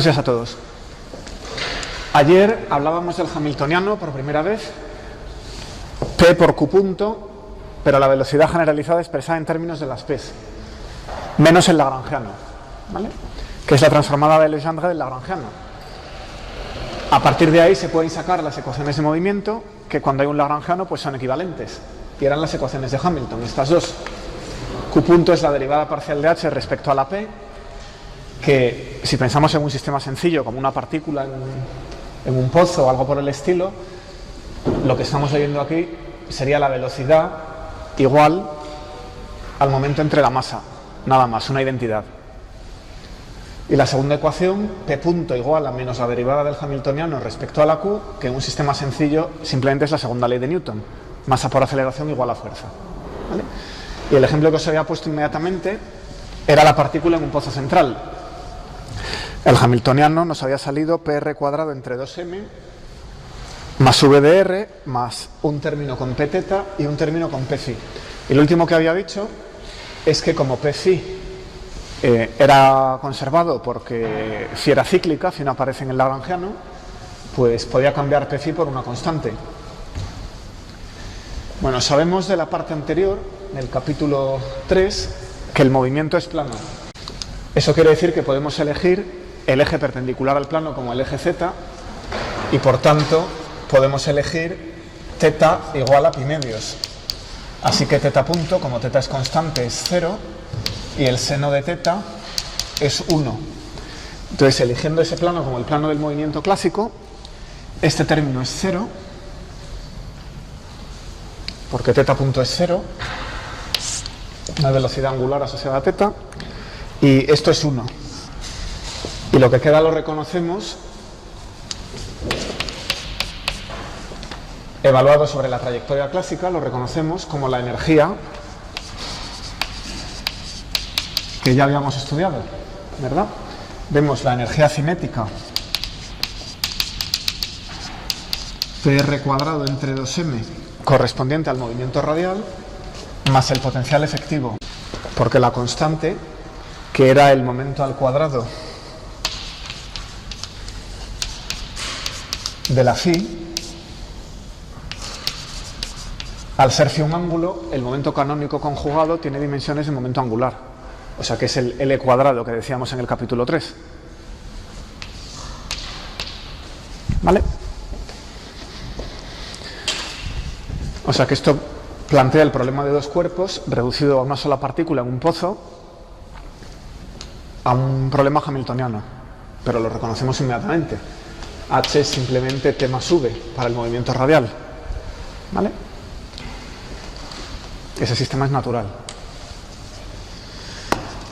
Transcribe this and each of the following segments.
Buenos días a todos. Ayer hablábamos del hamiltoniano por primera vez, P por Q punto, pero la velocidad generalizada expresada en términos de las P's, menos el lagrangiano, ¿vale? Que es la transformada de Legendre del lagrangiano. A partir de ahí se pueden sacar las ecuaciones de movimiento, que cuando hay un lagrangiano pues son equivalentes, y eran las ecuaciones de Hamilton, estas dos. Q punto es la derivada parcial de h respecto a la P, que si pensamos en un sistema sencillo, como una partícula en un pozo o algo por el estilo, lo que estamos leyendo aquí sería la velocidad igual al momento entre la masa, nada más, una identidad. Y la segunda ecuación, P punto igual a menos la derivada del hamiltoniano respecto a la Q, que en un sistema sencillo simplemente es la segunda ley de Newton, masa por aceleración igual a fuerza, ¿vale? Y el ejemplo que os había puesto inmediatamente era la partícula en un pozo central. El hamiltoniano nos había salido PR cuadrado entre 2m más v de r más un término con p teta y un término con p phi. Y lo último que había dicho es que como p phi era conservado porque phi era cíclica, phi no aparece en el lagrangiano, pues podía cambiar p phi por una constante. Bueno, sabemos de la parte anterior, del capítulo 3, que el movimiento es plano. Eso quiere decir que podemos elegir el eje perpendicular al plano como el eje z y por tanto podemos elegir teta igual a pi medios. Así que teta punto, como teta es constante, es 0 y el seno de teta es 1. Entonces, eligiendo ese plano como el plano del movimiento clásico, este término es 0 porque teta punto es 0, una velocidad angular asociada a teta, y esto es 1. Y lo que queda lo reconocemos evaluado sobre la trayectoria clásica, lo reconocemos como la energía que ya habíamos estudiado, ¿verdad? Vemos la energía cinética PR cuadrado entre 2m correspondiente al movimiento radial más el potencial efectivo, porque la constante, que era el momento al cuadrado de la phi, al ser phi un ángulo, el momento canónico conjugado tiene dimensiones de momento angular, o sea que es el L cuadrado que decíamos en el capítulo 3. ¿Vale? O sea que esto plantea el problema de dos cuerpos reducido a una sola partícula en un pozo a un problema hamiltoniano, pero lo reconocemos inmediatamente. H es simplemente T más V para el movimiento radial, ¿vale? Ese sistema es natural.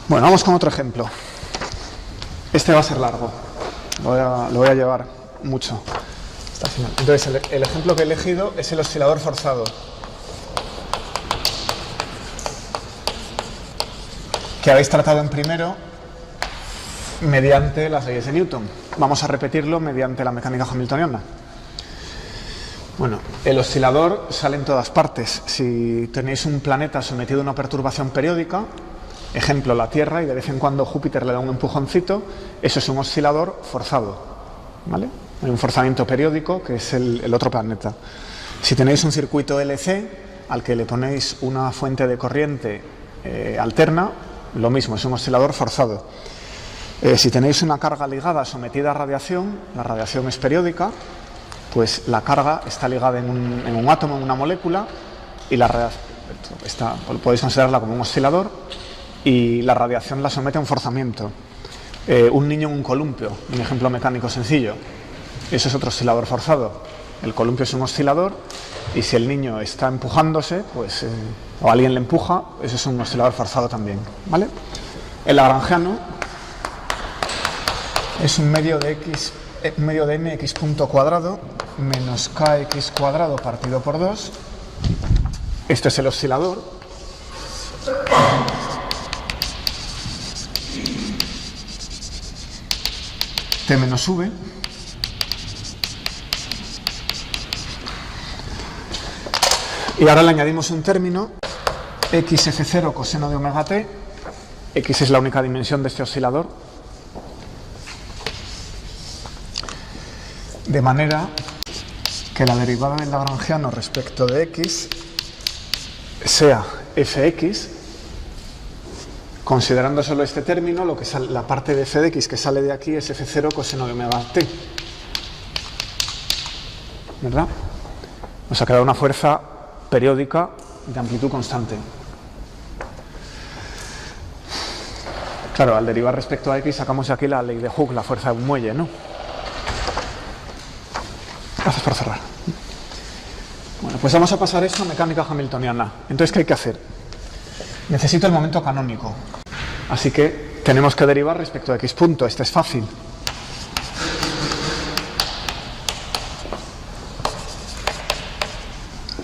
Bueno, vamos con otro ejemplo. Este va a ser largo, lo voy a llevar mucho hasta el final. Entonces, el ejemplo que he elegido es el oscilador forzado, que habéis tratado en primero mediante las leyes de Newton. Vamos a repetirlo mediante la mecánica hamiltoniana. Bueno, el oscilador sale en todas partes. Si tenéis un planeta sometido a una perturbación periódica, ejemplo la Tierra, y de vez en cuando Júpiter le da un empujoncito, eso es un oscilador forzado, ¿vale? Hay un forzamiento periódico que es el otro planeta. Si tenéis un circuito LC al que le ponéis una fuente de corriente alterna, lo mismo, es un oscilador forzado. Si tenéis una carga ligada sometida a radiación, la radiación es periódica, pues la carga está ligada en un átomo, en una molécula, y la podéis considerarla como un oscilador, y la radiación la somete a un forzamiento. Un niño en un columpio, un ejemplo mecánico sencillo, eso es otro oscilador forzado. El columpio es un oscilador, y si el niño está empujándose, pues, o alguien le empuja, eso es un oscilador forzado también, ¿vale? El lagrangiano es un medio de mx punto cuadrado menos kx cuadrado partido por 2. Este es el oscilador. T menos v. Y ahora le añadimos un término, xf0 coseno de omega t. X es la única dimensión de este oscilador. de manera que la derivada del lagrangiano respecto de x sea fx, considerando solo este término, lo que sale, la parte de f de x que sale de aquí es f0 coseno de omega t. ¿Verdad? Nos ha quedado una fuerza periódica de amplitud constante. Claro, al derivar respecto a x sacamos de aquí la ley de Hooke, la fuerza de un muelle, ¿no? Gracias por cerrar. Bueno, pues vamos a pasar esto a mecánica hamiltoniana. Entonces, ¿qué hay que hacer? Necesito el momento canónico. Así que tenemos que derivar respecto a x punto. Este es fácil.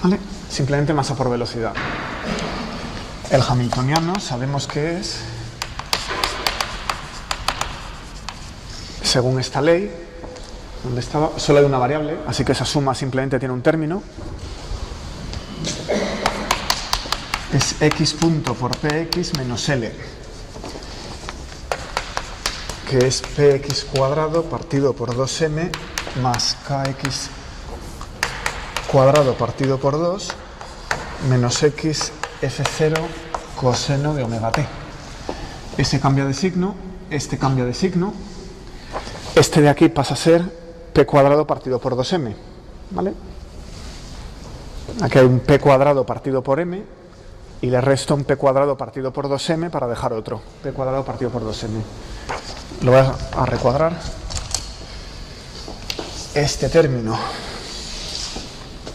¿Vale? Simplemente masa por velocidad. El hamiltoniano sabemos que es, según esta ley, donde estaba, solo hay una variable, así que esa suma simplemente tiene un término. Es x punto por px menos L, que es px cuadrado partido por 2m más kx cuadrado partido por 2 menos x f0 coseno de omega t. Ese cambia de signo, este cambia de signo, este de aquí pasa a ser p cuadrado partido por 2m, ¿vale? Aquí hay un p cuadrado partido por m y le resto un p cuadrado partido por 2m para dejar otro, p cuadrado partido por 2m. Lo voy a recuadrar. Este término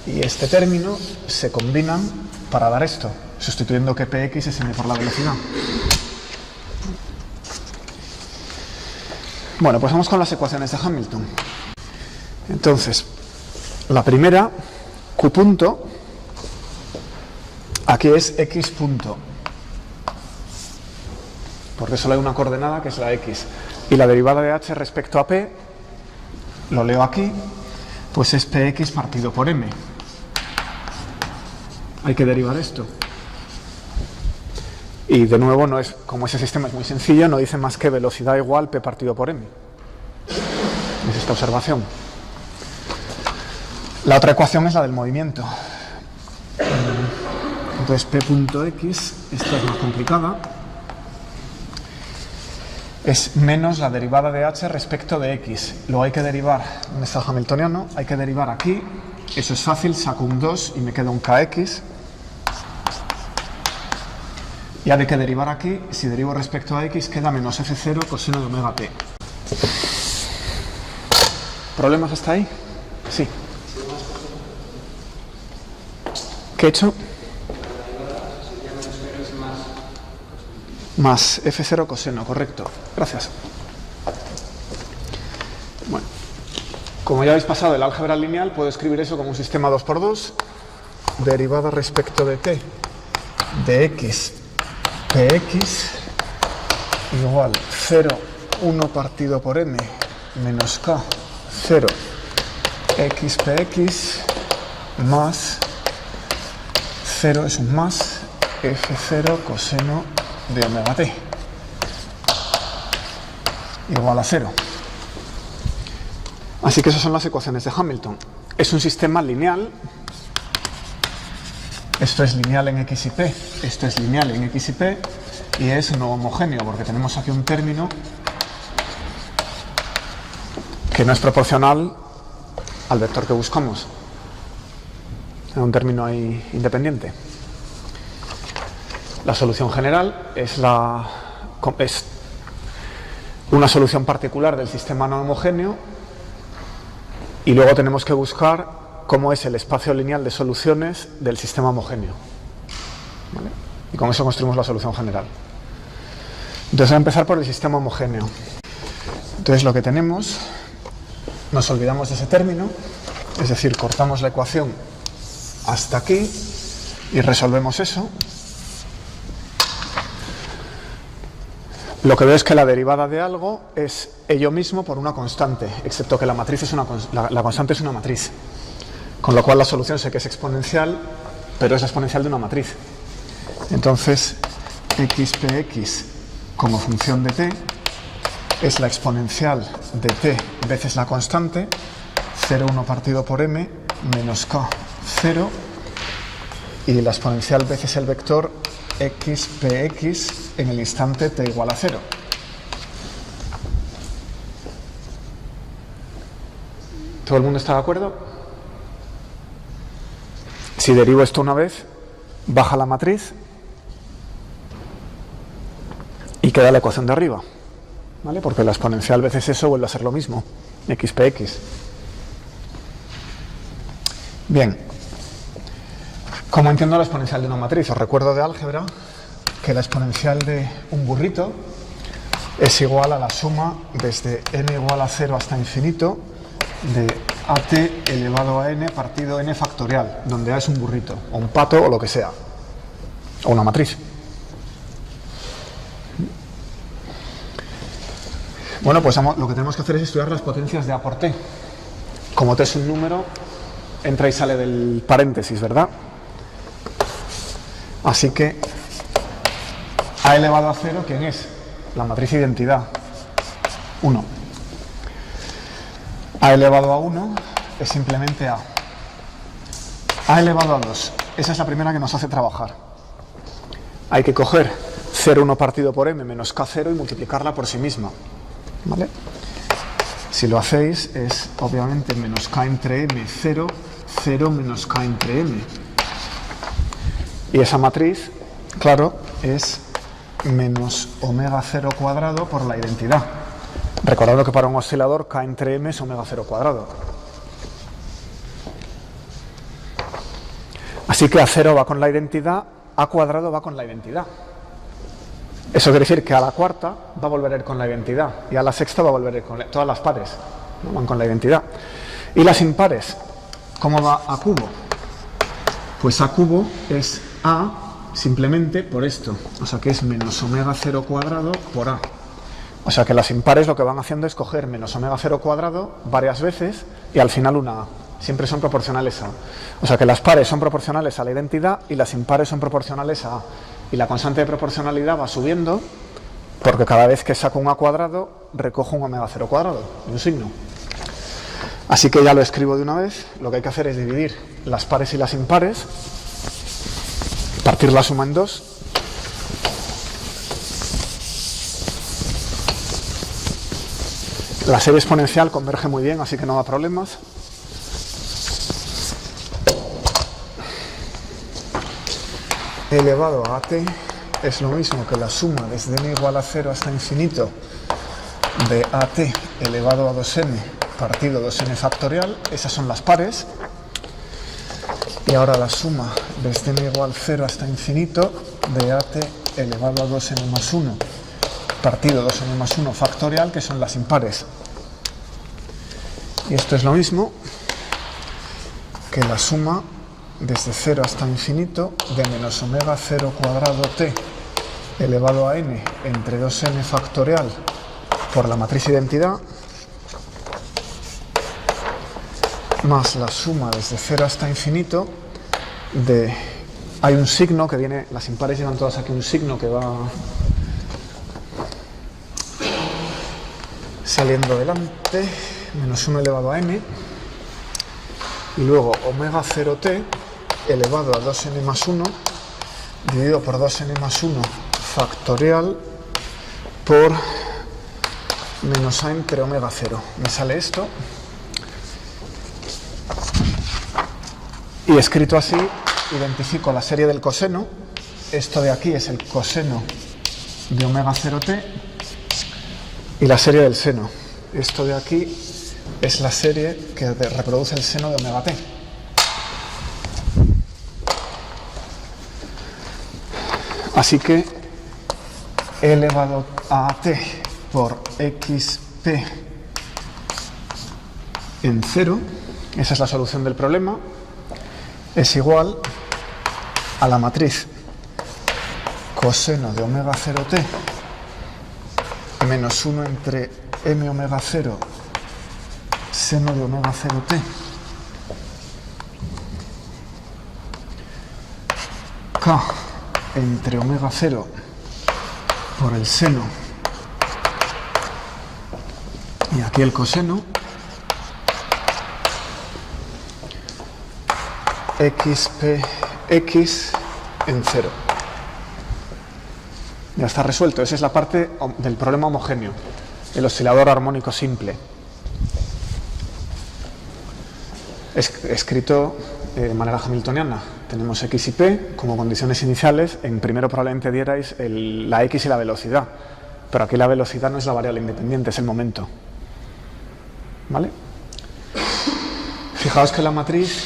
y este término se combinan para dar esto, sustituyendo que px es m por la velocidad. Bueno, pues vamos con las ecuaciones de Hamilton. Entonces, la primera, q punto, aquí es x punto, porque solo hay una coordenada que es la x, y la derivada de h respecto a p, lo leo aquí, pues es px partido por m. Hay que derivar esto. Y de nuevo, no es, como ese sistema es muy sencillo, no dice más que velocidad igual p partido por m. Es esta observación. La otra ecuación es la del movimiento. Entonces p.x, esta es más complicada, es menos la derivada de h respecto de x. Luego hay que derivar, ¿dónde está el hamiltoniano? Hay que derivar aquí, eso es fácil, saco un 2 y me queda un kx. Y hay que derivar aquí, si derivo respecto a x queda menos f0 coseno de omega t. ¿Problemas hasta ahí? Sí. ¿Qué he hecho? Más f0 coseno, correcto. Gracias. Bueno, como ya habéis pasado el álgebra lineal, puedo escribir eso como un sistema 2×2. Derivada respecto de t de x px igual 0, 1 partido por m menos k 0 x px más 0 es un más f0 coseno de omega t igual a 0. Así que esas son las ecuaciones de Hamilton. Es un sistema lineal. Esto es lineal en x y p, esto es lineal en x y p, y es no homogéneo, porque tenemos aquí un término que no es proporcional al vector que buscamos. Es un término ahí independiente. La solución general es una solución particular del sistema no homogéneo, y luego tenemos que buscar cómo es el espacio lineal de soluciones del sistema homogéneo. ¿Vale? Y con eso construimos la solución general. Entonces voy a empezar por el sistema homogéneo. Entonces lo que tenemos, nos olvidamos de ese término, es decir, cortamos la ecuación hasta aquí y resolvemos eso. Lo que veo es que la derivada de algo es ello mismo por una constante, excepto que la matriz es la constante es una matriz. Con lo cual la solución sé que es exponencial, pero es la exponencial de una matriz. Entonces, xpx como función de t es la exponencial de t veces la constante, 0,1 partido por m menos k, 0, y la exponencial veces el vector xpx en el instante t igual a 0. ¿Todo el mundo está de acuerdo? Si derivo esto una vez, baja la matriz y queda la ecuación de arriba, ¿vale? Porque la exponencial veces eso vuelve a ser lo mismo, xpx. Bien, ¿cómo entiendo la exponencial de una matriz? Os recuerdo de álgebra que la exponencial de un burrito es igual a la suma desde n igual a 0 hasta infinito de at elevado a n partido n factorial, donde a es un burrito, o un pato, o lo que sea, o una matriz. Bueno, pues lo que tenemos que hacer es estudiar las potencias de a por t. Como t es un número, entra y sale del paréntesis, ¿verdad? Así que a elevado a 0, ¿quién es? La matriz identidad, 1. A elevado a 1 es simplemente A. A elevado a 2, esa es la primera que nos hace trabajar. Hay que coger 0,1 partido por m menos k0 y multiplicarla por sí misma, ¿vale? Si lo hacéis es obviamente menos k entre m, 0, 0 menos k entre m. Y esa matriz, claro, es menos omega 0 cuadrado por la identidad. Recordad que para un oscilador k entre m es omega 0 cuadrado. Así que A0 va con la identidad, A cuadrado va con la identidad. Eso quiere decir que a la cuarta va a volver a ir con la identidad y a la sexta va a volver a ir con todas las pares, ¿no? Van con la identidad. Y las impares, ¿cómo va a cubo? Pues a cubo es A simplemente por esto, o sea que es menos omega 0 cuadrado por A. O sea que las impares lo que van haciendo es coger menos omega 0 cuadrado varias veces y al final una A. Siempre son proporcionales a A. O sea que las pares son proporcionales a la identidad y las impares son proporcionales a A. Y la constante de proporcionalidad va subiendo porque cada vez que saco un A cuadrado recojo un omega 0 cuadrado, un signo. Así que ya lo escribo de una vez. Lo que hay que hacer es dividir las pares y las impares, partir la suma en 2. La serie exponencial converge muy bien, así que no da problemas. Elevado a t es lo mismo que la suma desde n igual a 0 hasta infinito de at elevado a 2n partido 2n factorial. Esas son las pares. Y ahora la suma desde n igual a 0 hasta infinito de at elevado a 2n más 1 partido 2n más 1 factorial, que son las impares. Y esto es lo mismo que la suma desde 0 hasta infinito de menos omega 0 cuadrado t elevado a n entre 2n factorial por la matriz identidad más la suma desde 0 hasta infinito de... Hay un signo que viene, las impares llevan todas aquí un signo que va saliendo delante, menos 1 elevado a n, y luego omega 0t elevado a 2n más 1 dividido por 2n más 1 factorial por menos a entre omega 0. Me sale esto. Y escrito así, identifico la serie del coseno. Esto de aquí es el coseno de omega 0t y la serie del seno. Esto de aquí es la serie que reproduce el seno de omega t. Así que e elevado a t por xp en 0, esa es la solución del problema, es igual a la matriz coseno de omega 0t menos 1 entre m omega 0 seno de omega 0t k entre omega 0 por el seno y aquí el coseno xpx en 0. Ya está resuelto. Esa es la parte del problema homogéneo, el oscilador armónico simple. Escrito de manera hamiltoniana. Tenemos x y p como condiciones iniciales. En primero probablemente dierais la x y la velocidad, pero aquí la velocidad no es la variable independiente, es el momento. ¿Vale? Fijaos que la matriz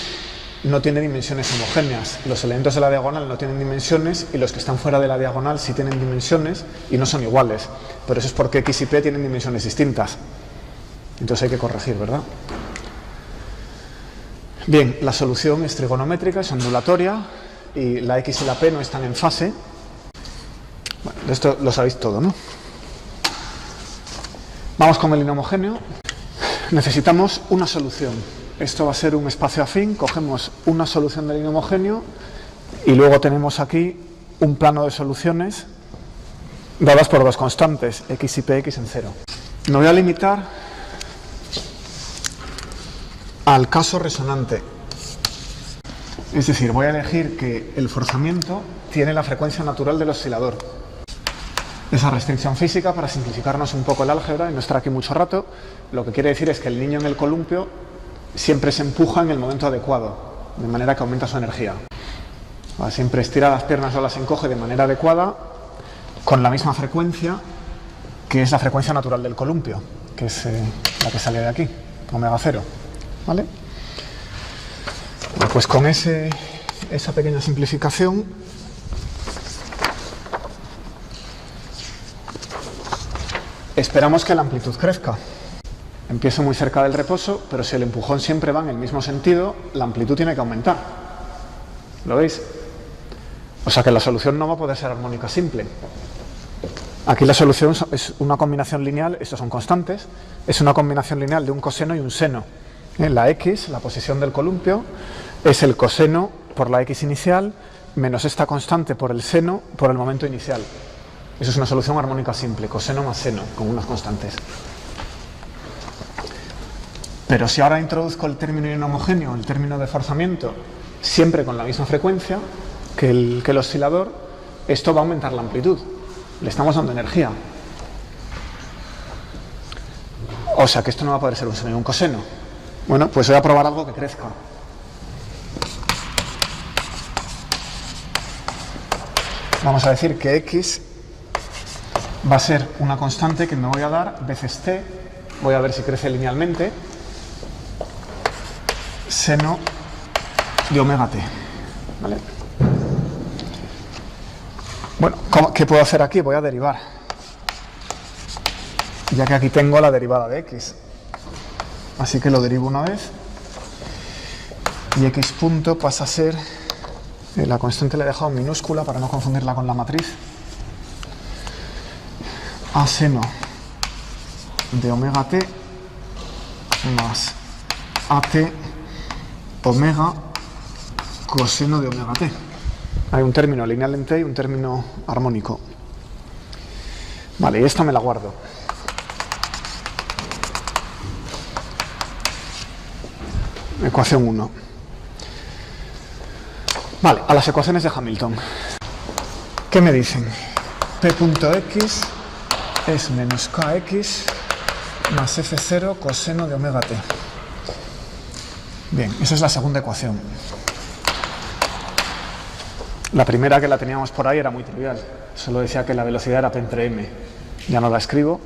no tiene dimensiones homogéneas. Los elementos de la diagonal no tienen dimensiones y los que están fuera de la diagonal sí tienen dimensiones y no son iguales. Pero eso es porque x y p tienen dimensiones distintas. Entonces hay que corregir, ¿verdad? Bien, la solución es trigonométrica, es ondulatoria y la x y la p no están en fase. Bueno, de esto lo sabéis todo, ¿no? Vamos con el inhomogéneo. Necesitamos una solución. Esto va a ser un espacio afín, cogemos una solución del inhomogéneo y luego tenemos aquí un plano de soluciones dadas por dos constantes, x y px en 0. Me voy a limitar al caso resonante. Es decir, voy a elegir que el forzamiento tiene la frecuencia natural del oscilador. Esa restricción física, para simplificarnos un poco el álgebra y no estar aquí mucho rato, lo que quiere decir es que el niño en el columpio siempre se empuja en el momento adecuado, de manera que aumenta su energía. Siempre estira las piernas o las encoge de manera adecuada, con la misma frecuencia, que es la frecuencia natural del columpio, que es la que sale de aquí, omega 0. ¿Vale? Pues con esa pequeña simplificación esperamos que la amplitud crezca. Empiezo muy cerca del reposo, pero si el empujón siempre va en el mismo sentido, la amplitud tiene que aumentar. ¿Lo veis? O sea que la solución no va a poder ser armónica simple. Aquí la solución es una combinación lineal, estos son constantes, es una combinación lineal de un coseno y un seno. La x, la posición del columpio, es el coseno por la x inicial menos esta constante por el seno por el momento inicial. Eso es una solución armónica simple, coseno más seno, con unas constantes. Pero si ahora introduzco el término inhomogéneo, el término de forzamiento, siempre con la misma frecuencia que el oscilador, esto va a aumentar la amplitud. Le estamos dando energía. O sea que esto no va a poder ser un seno y un coseno. Bueno, pues voy a probar algo que crezca. Vamos a decir que x va a ser una constante que me voy a dar veces t, voy a ver si crece linealmente, seno de omega t. ¿Vale? Bueno, ¿qué puedo hacer aquí? Voy a derivar, ya que aquí tengo la derivada de x. Así que lo derivo una vez y x punto pasa a ser, la constante la he dejado en minúscula para no confundirla con la matriz, a seno de omega t más at omega coseno de omega t. Hay un término lineal en t y un término armónico. Vale, y esta me la guardo. Ecuación 1. Vale, a las ecuaciones de Hamilton. ¿Qué me dicen? P.x es menos kx más f0 coseno de omega t. Bien, esa es la segunda ecuación. La primera, que la teníamos por ahí, era muy trivial. Solo decía que la velocidad era p entre m. Ya no la escribo.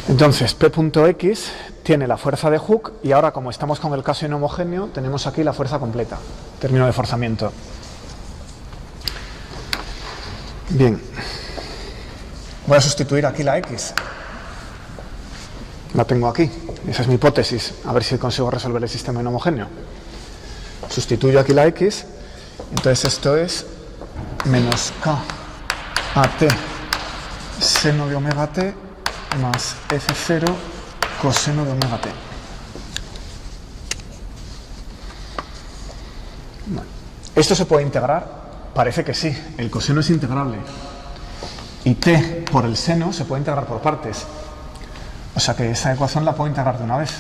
Entonces, P.x tiene la fuerza de Hooke y ahora, como estamos con el caso inhomogéneo, tenemos aquí la fuerza completa, término de forzamiento. Bien. Voy a sustituir aquí la x. La tengo aquí. Esa es mi hipótesis. A ver si consigo resolver el sistema inhomogéneo. Sustituyo aquí la x. Entonces esto es menos k a t seno de omega t más f0 coseno de omega t. Bueno, ¿esto se puede integrar? Parece que sí, el coseno es integrable. Y t por el seno se puede integrar por partes. O sea que esa ecuación la puedo integrar de una vez.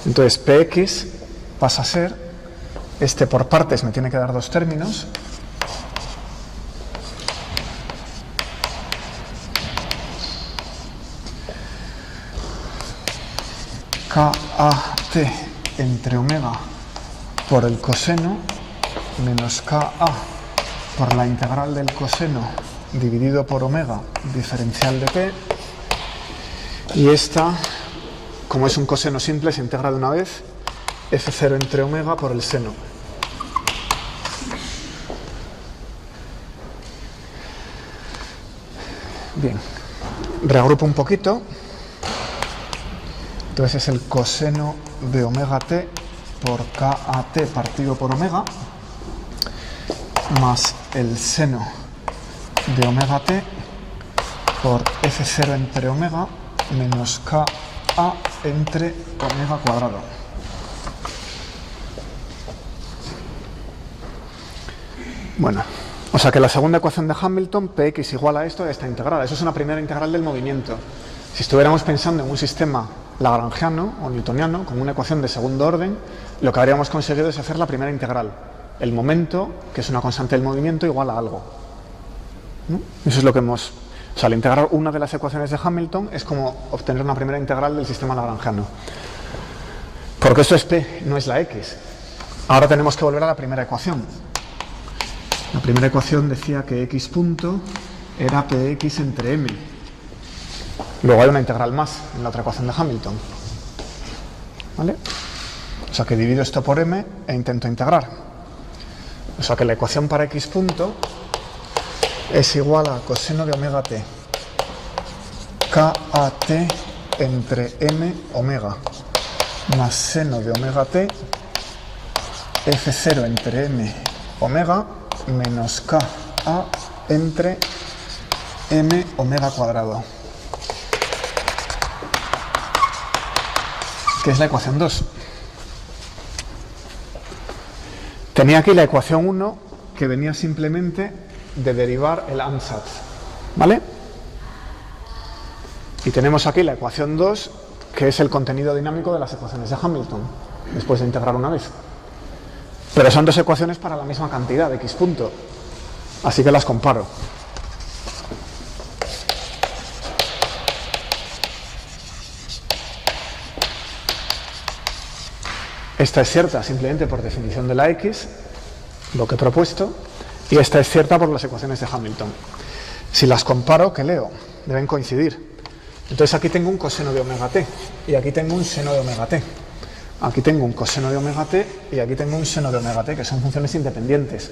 Entonces Px pasa a ser, este por partes me tiene que dar dos términos, KAT entre omega por el coseno menos KA por la integral del coseno dividido por omega diferencial de P, y esta, como es un coseno simple, se integra de una vez, F0 entre omega por el seno. Bien, reagrupo un poquito. Entonces es el coseno de omega t por KAT partido por omega, más el seno de omega t por F0 entre omega menos KA entre omega cuadrado. Bueno, o sea que la segunda ecuación de Hamilton, Px igual a esto, a esta integral. Eso es una primera integral del movimiento. Si estuviéramos pensando en un sistema lagrangiano o newtoniano con una ecuación de segundo orden, lo que habríamos conseguido es hacer la primera integral. El momento, que es una constante del movimiento, igual a algo, ¿no? Eso es lo que hemos... O sea, al integrar una de las ecuaciones de Hamilton es como obtener una primera integral del sistema lagrangiano. Porque esto es P, no es la X. Ahora tenemos que volver a la primera ecuación. La primera ecuación decía que X punto era Px entre M. Luego hay una integral más en la otra ecuación de Hamilton. ¿Vale? O sea que divido esto por M e intento integrar. O sea que la ecuación para X punto es igual a coseno de omega t, KAT entre M omega, más seno de omega t, F0 entre M omega, menos KA entre M omega cuadrado, que es la ecuación 2. Tenía aquí la ecuación 1, que venía simplemente de derivar el ansatz, ¿vale? Y tenemos aquí la ecuación 2, que es el contenido dinámico de las ecuaciones de Hamilton, después de integrar una vez. Pero son dos ecuaciones para la misma cantidad de X punto, así que las comparo. Esta es cierta simplemente por definición de la X, lo que he propuesto, y esta es cierta por las ecuaciones de Hamilton. Si las comparo, ¿qué leo? Deben coincidir. Entonces aquí tengo un coseno de omega t, y aquí tengo un seno de omega t. Aquí tengo un coseno de omega t, y aquí tengo un seno de omega t, que son funciones independientes.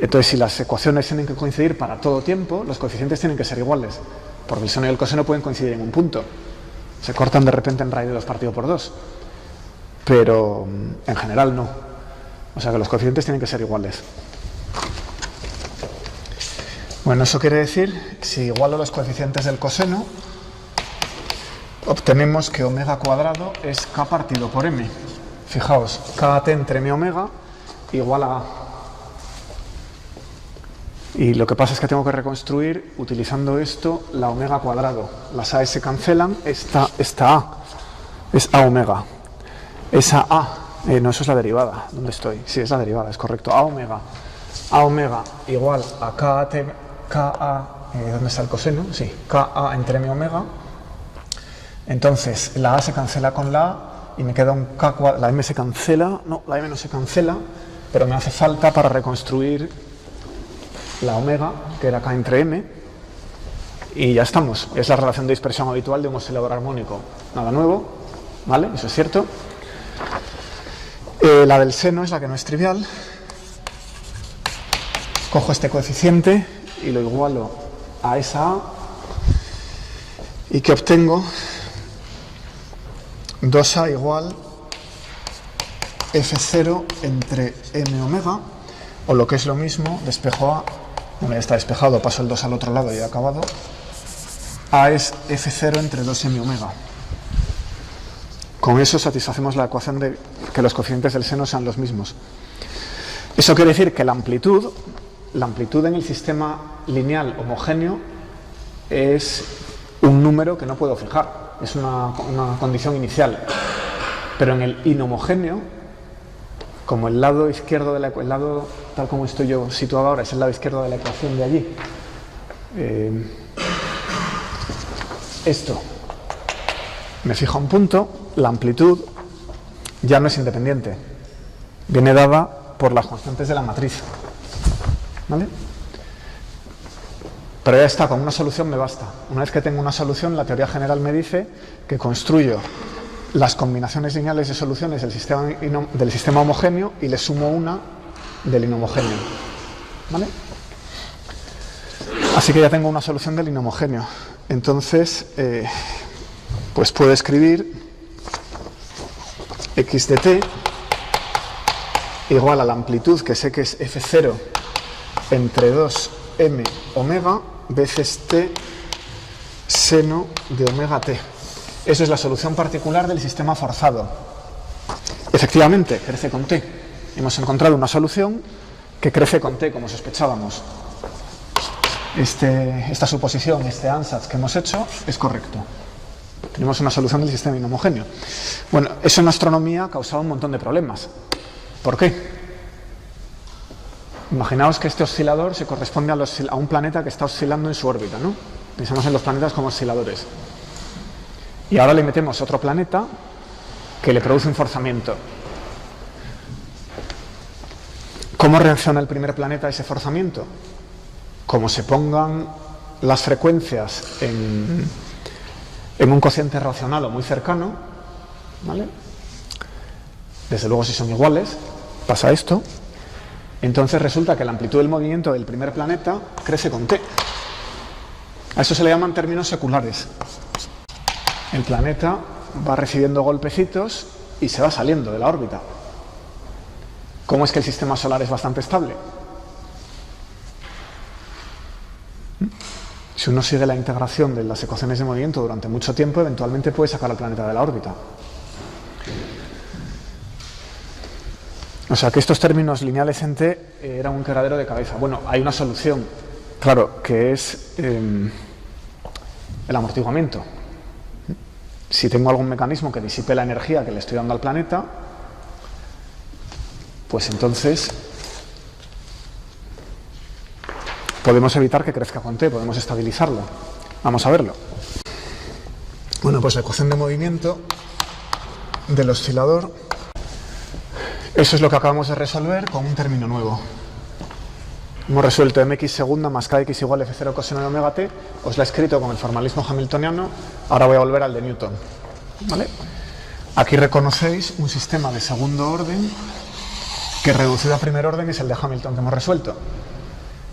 Entonces, si las ecuaciones tienen que coincidir para todo tiempo, los coeficientes tienen que ser iguales, porque el seno y el coseno pueden coincidir en un punto. Se cortan de repente en raíz de 2 partido por 2. Pero en general no. O sea que los coeficientes tienen que ser iguales. Bueno, eso quiere decir, si igualo los coeficientes del coseno, obtenemos que omega cuadrado es k partido por m. Fijaos, KT entre m omega igual a a. Y lo que pasa es que tengo que reconstruir, utilizando esto, la omega cuadrado. Las a se cancelan, esta a es a omega. Esa a, no, eso es la derivada. ¿Dónde estoy? Sí, es la derivada, es correcto. A omega igual a ¿dónde está el coseno? Sí, KA entre m omega. Entonces, la a se cancela con la a y me queda un k cuadrado. La m se cancela, no, la m no se cancela, pero me hace falta para reconstruir la omega, que era k entre m, y ya estamos. Es la relación de dispersión habitual de un oscilador armónico. Nada nuevo, ¿vale? Eso es cierto. La del seno es la que no es trivial. Cojo este coeficiente y lo igualo a esa a, y que obtengo 2a igual F0 entre m omega, o lo que es lo mismo, despejo a, bueno, ya está despejado, paso el 2 al otro lado y he acabado. A es F0 entre 2m omega. Con eso satisfacemos la ecuación de que los coeficientes del seno sean los mismos. Eso quiere decir que la amplitud en el sistema lineal homogéneo es un número que no puedo fijar, es una condición inicial. Pero en el inhomogéneo, como el lado izquierdo el lado tal como estoy yo situado ahora es el lado izquierdo de la ecuación de allí, esto me fija un punto, la amplitud ya no es independiente, viene dada por las constantes de la matriz, ¿vale? Pero ya está, con una solución me basta. Una vez que tengo una solución, la teoría general me dice que construyo las combinaciones lineales de soluciones del sistema homogéneo y le sumo una del inhomogéneo, ¿vale? Así que ya tengo una solución del inhomogéneo. Entonces, pues puedo escribir x de t igual a la amplitud, que sé que es f0 entre 2m omega veces t seno de omega t. Eso es la solución particular del sistema forzado. Efectivamente, crece con t. Hemos encontrado una solución que crece con t, como sospechábamos. Esta suposición, este ansatz que hemos hecho, es correcto. Tenemos una solución del sistema inhomogéneo. Bueno, eso en astronomía ha causado un montón de problemas. ¿Por qué? Imaginaos que este oscilador se corresponde a un planeta que está oscilando en su órbita, ¿no? Pensamos en los planetas como osciladores. Y ahora le metemos otro planeta que le produce un forzamiento. ¿Cómo reacciona el primer planeta a ese forzamiento? Como se pongan las frecuencias en un cociente racional o muy cercano, ¿vale? Desde luego si son iguales, pasa esto. Entonces resulta que la amplitud del movimiento del primer planeta crece con t. A eso se le llaman términos seculares. El planeta va recibiendo golpecitos y se va saliendo de la órbita. ¿Cómo es que el sistema solar es bastante estable? Si uno sigue la integración de las ecuaciones de movimiento durante mucho tiempo, eventualmente puede sacar al planeta de la órbita. O sea que estos términos lineales en t eran un quebradero de cabeza. Bueno, hay una solución, claro, que es el amortiguamiento. Si tengo algún mecanismo que disipe la energía que le estoy dando al planeta, pues entonces podemos evitar que crezca con t, podemos estabilizarlo. Vamos a verlo. Bueno, pues la ecuación de movimiento del oscilador, eso es lo que acabamos de resolver con un término nuevo. Hemos resuelto mx segunda más kx igual a f0 coseno de omega t. Os la he escrito con el formalismo hamiltoniano. Ahora voy a volver al de Newton, ¿vale? Aquí reconocéis un sistema de segundo orden que reducido a primer orden es el de Hamilton que hemos resuelto.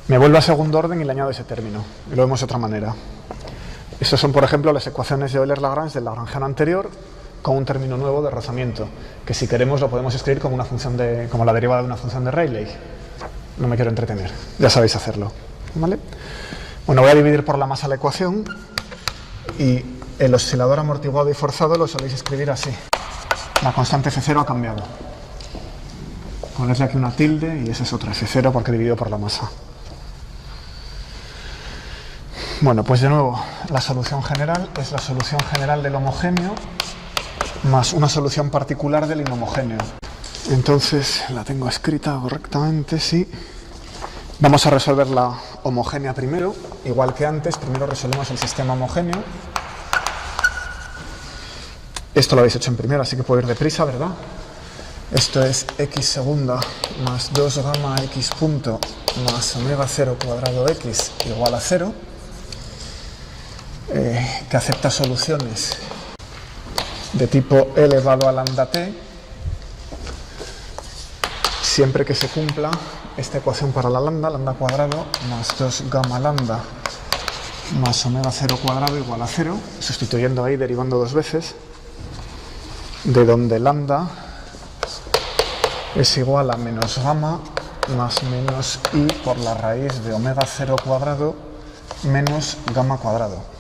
Me vuelvo a segundo orden y le añado ese término. Y lo vemos de otra manera. Estas son, por ejemplo, las ecuaciones de Euler-Lagrange del lagrangiano anterior con un término nuevo de rozamiento, que si queremos lo podemos escribir como como la derivada de una función de Rayleigh. No me quiero entretener, ya sabéis hacerlo, ¿vale? Bueno, voy a dividir por la masa la ecuación y el oscilador amortiguado y forzado lo soléis escribir así. La constante F0 ha cambiado. Ponerle aquí una tilde y esa es otra F0 porque he dividido por la masa. Bueno, pues de nuevo, la solución general es la solución general del homogéneo más una solución particular del inhomogéneo. Entonces, la tengo escrita correctamente, sí. Vamos a resolver la homogénea primero, igual que antes. Primero resolvemos el sistema homogéneo. Esto lo habéis hecho en primero, así que puedo ir deprisa, ¿verdad? Esto es x segunda más 2 gamma x punto más omega 0 cuadrado x igual a 0, que acepta soluciones de tipo elevado a lambda t, siempre que se cumpla esta ecuación para la lambda cuadrado más 2 gamma lambda más omega 0 cuadrado igual a 0, sustituyendo ahí, derivando dos veces, de donde lambda es igual a menos gamma más menos i por la raíz de omega 0 cuadrado menos gamma cuadrado.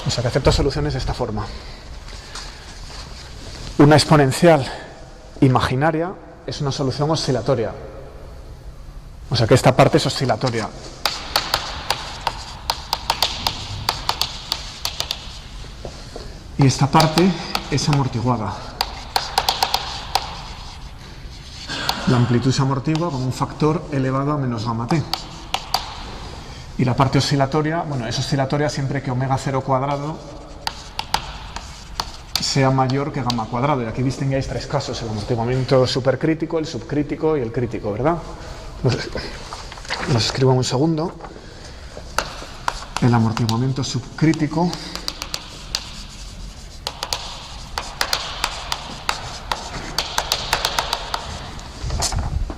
O sea que acepta soluciones de esta forma. Una exponencial imaginaria es una solución oscilatoria. O sea que esta parte es oscilatoria. Y esta parte es amortiguada. La amplitud se amortigua con un factor elevado a menos gamma t. Y la parte oscilatoria, bueno, es oscilatoria siempre que omega 0 cuadrado sea mayor que gamma cuadrado. Y aquí distinguáis tres casos: el amortiguamiento supercrítico, el subcrítico y el crítico, ¿verdad? Los escribo en un segundo. El amortiguamiento subcrítico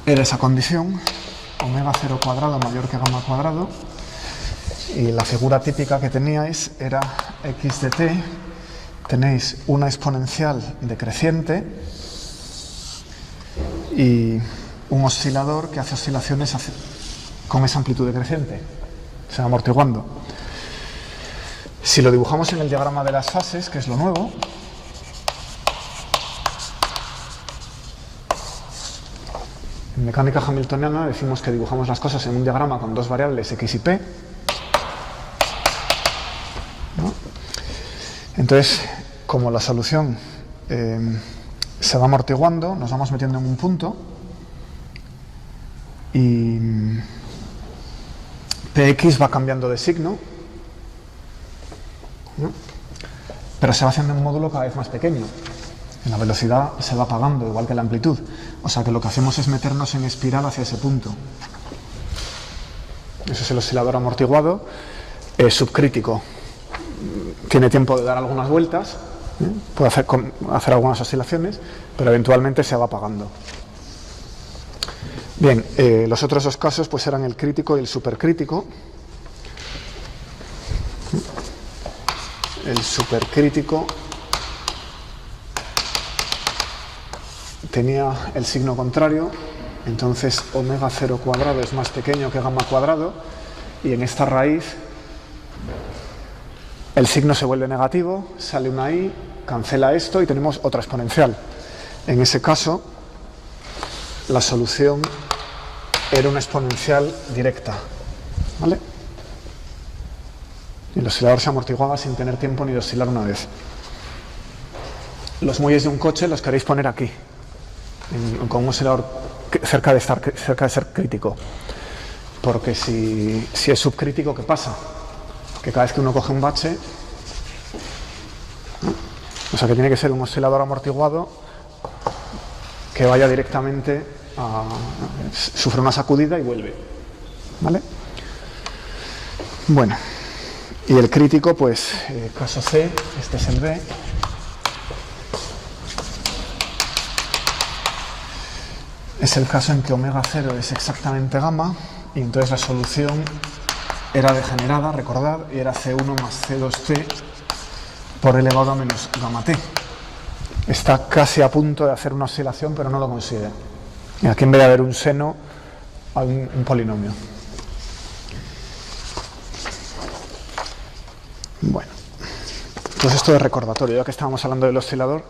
era esa condición, omega 0 cuadrado mayor que gamma cuadrado, y la figura típica que teníais era x de t, tenéis una exponencial decreciente y un oscilador que hace oscilaciones con esa amplitud decreciente, se va amortiguando. Si lo dibujamos en el diagrama de las fases, que es lo nuevo, en mecánica hamiltoniana decimos que dibujamos las cosas en un diagrama con dos variables x y p, ¿no? Entonces, como la solución se va amortiguando, nos vamos metiendo en un punto y px va cambiando de signo, ¿no? Pero se va haciendo un módulo cada vez más pequeño. La velocidad se va apagando, igual que la amplitud. O sea que lo que hacemos es meternos en espiral hacia ese punto. Ese es el oscilador amortiguado. Subcrítico. Tiene tiempo de dar algunas vueltas, puede hacer algunas oscilaciones, pero eventualmente se va apagando. Bien, los otros dos casos pues eran el crítico y el supercrítico. El supercrítico tenía el signo contrario, entonces omega 0 cuadrado es más pequeño que gamma cuadrado, y en esta raíz el signo se vuelve negativo, sale una i, cancela esto y tenemos otra exponencial. En ese caso, la solución era una exponencial directa, ¿vale? Y el oscilador se amortiguaba sin tener tiempo ni de oscilar una vez. Los muelles de un coche los queréis poner aquí, con un oscilador cerca de ser crítico, porque si es subcrítico, ¿qué pasa? Que cada vez que uno coge un bache, ¿no? O sea que tiene que ser un oscilador amortiguado que vaya directamente sufre una sacudida y vuelve, ¿vale? Bueno, y el crítico, pues caso C, este es el B. Es el caso en que omega 0 es exactamente gamma, y entonces la solución era degenerada, recordad, y era C1 más C2t por elevado a menos gamma t. Está casi a punto de hacer una oscilación, pero no lo consigue. Y aquí, en vez de haber un seno, hay un polinomio. Bueno, pues esto es recordatorio. Ya que estábamos hablando del oscilador,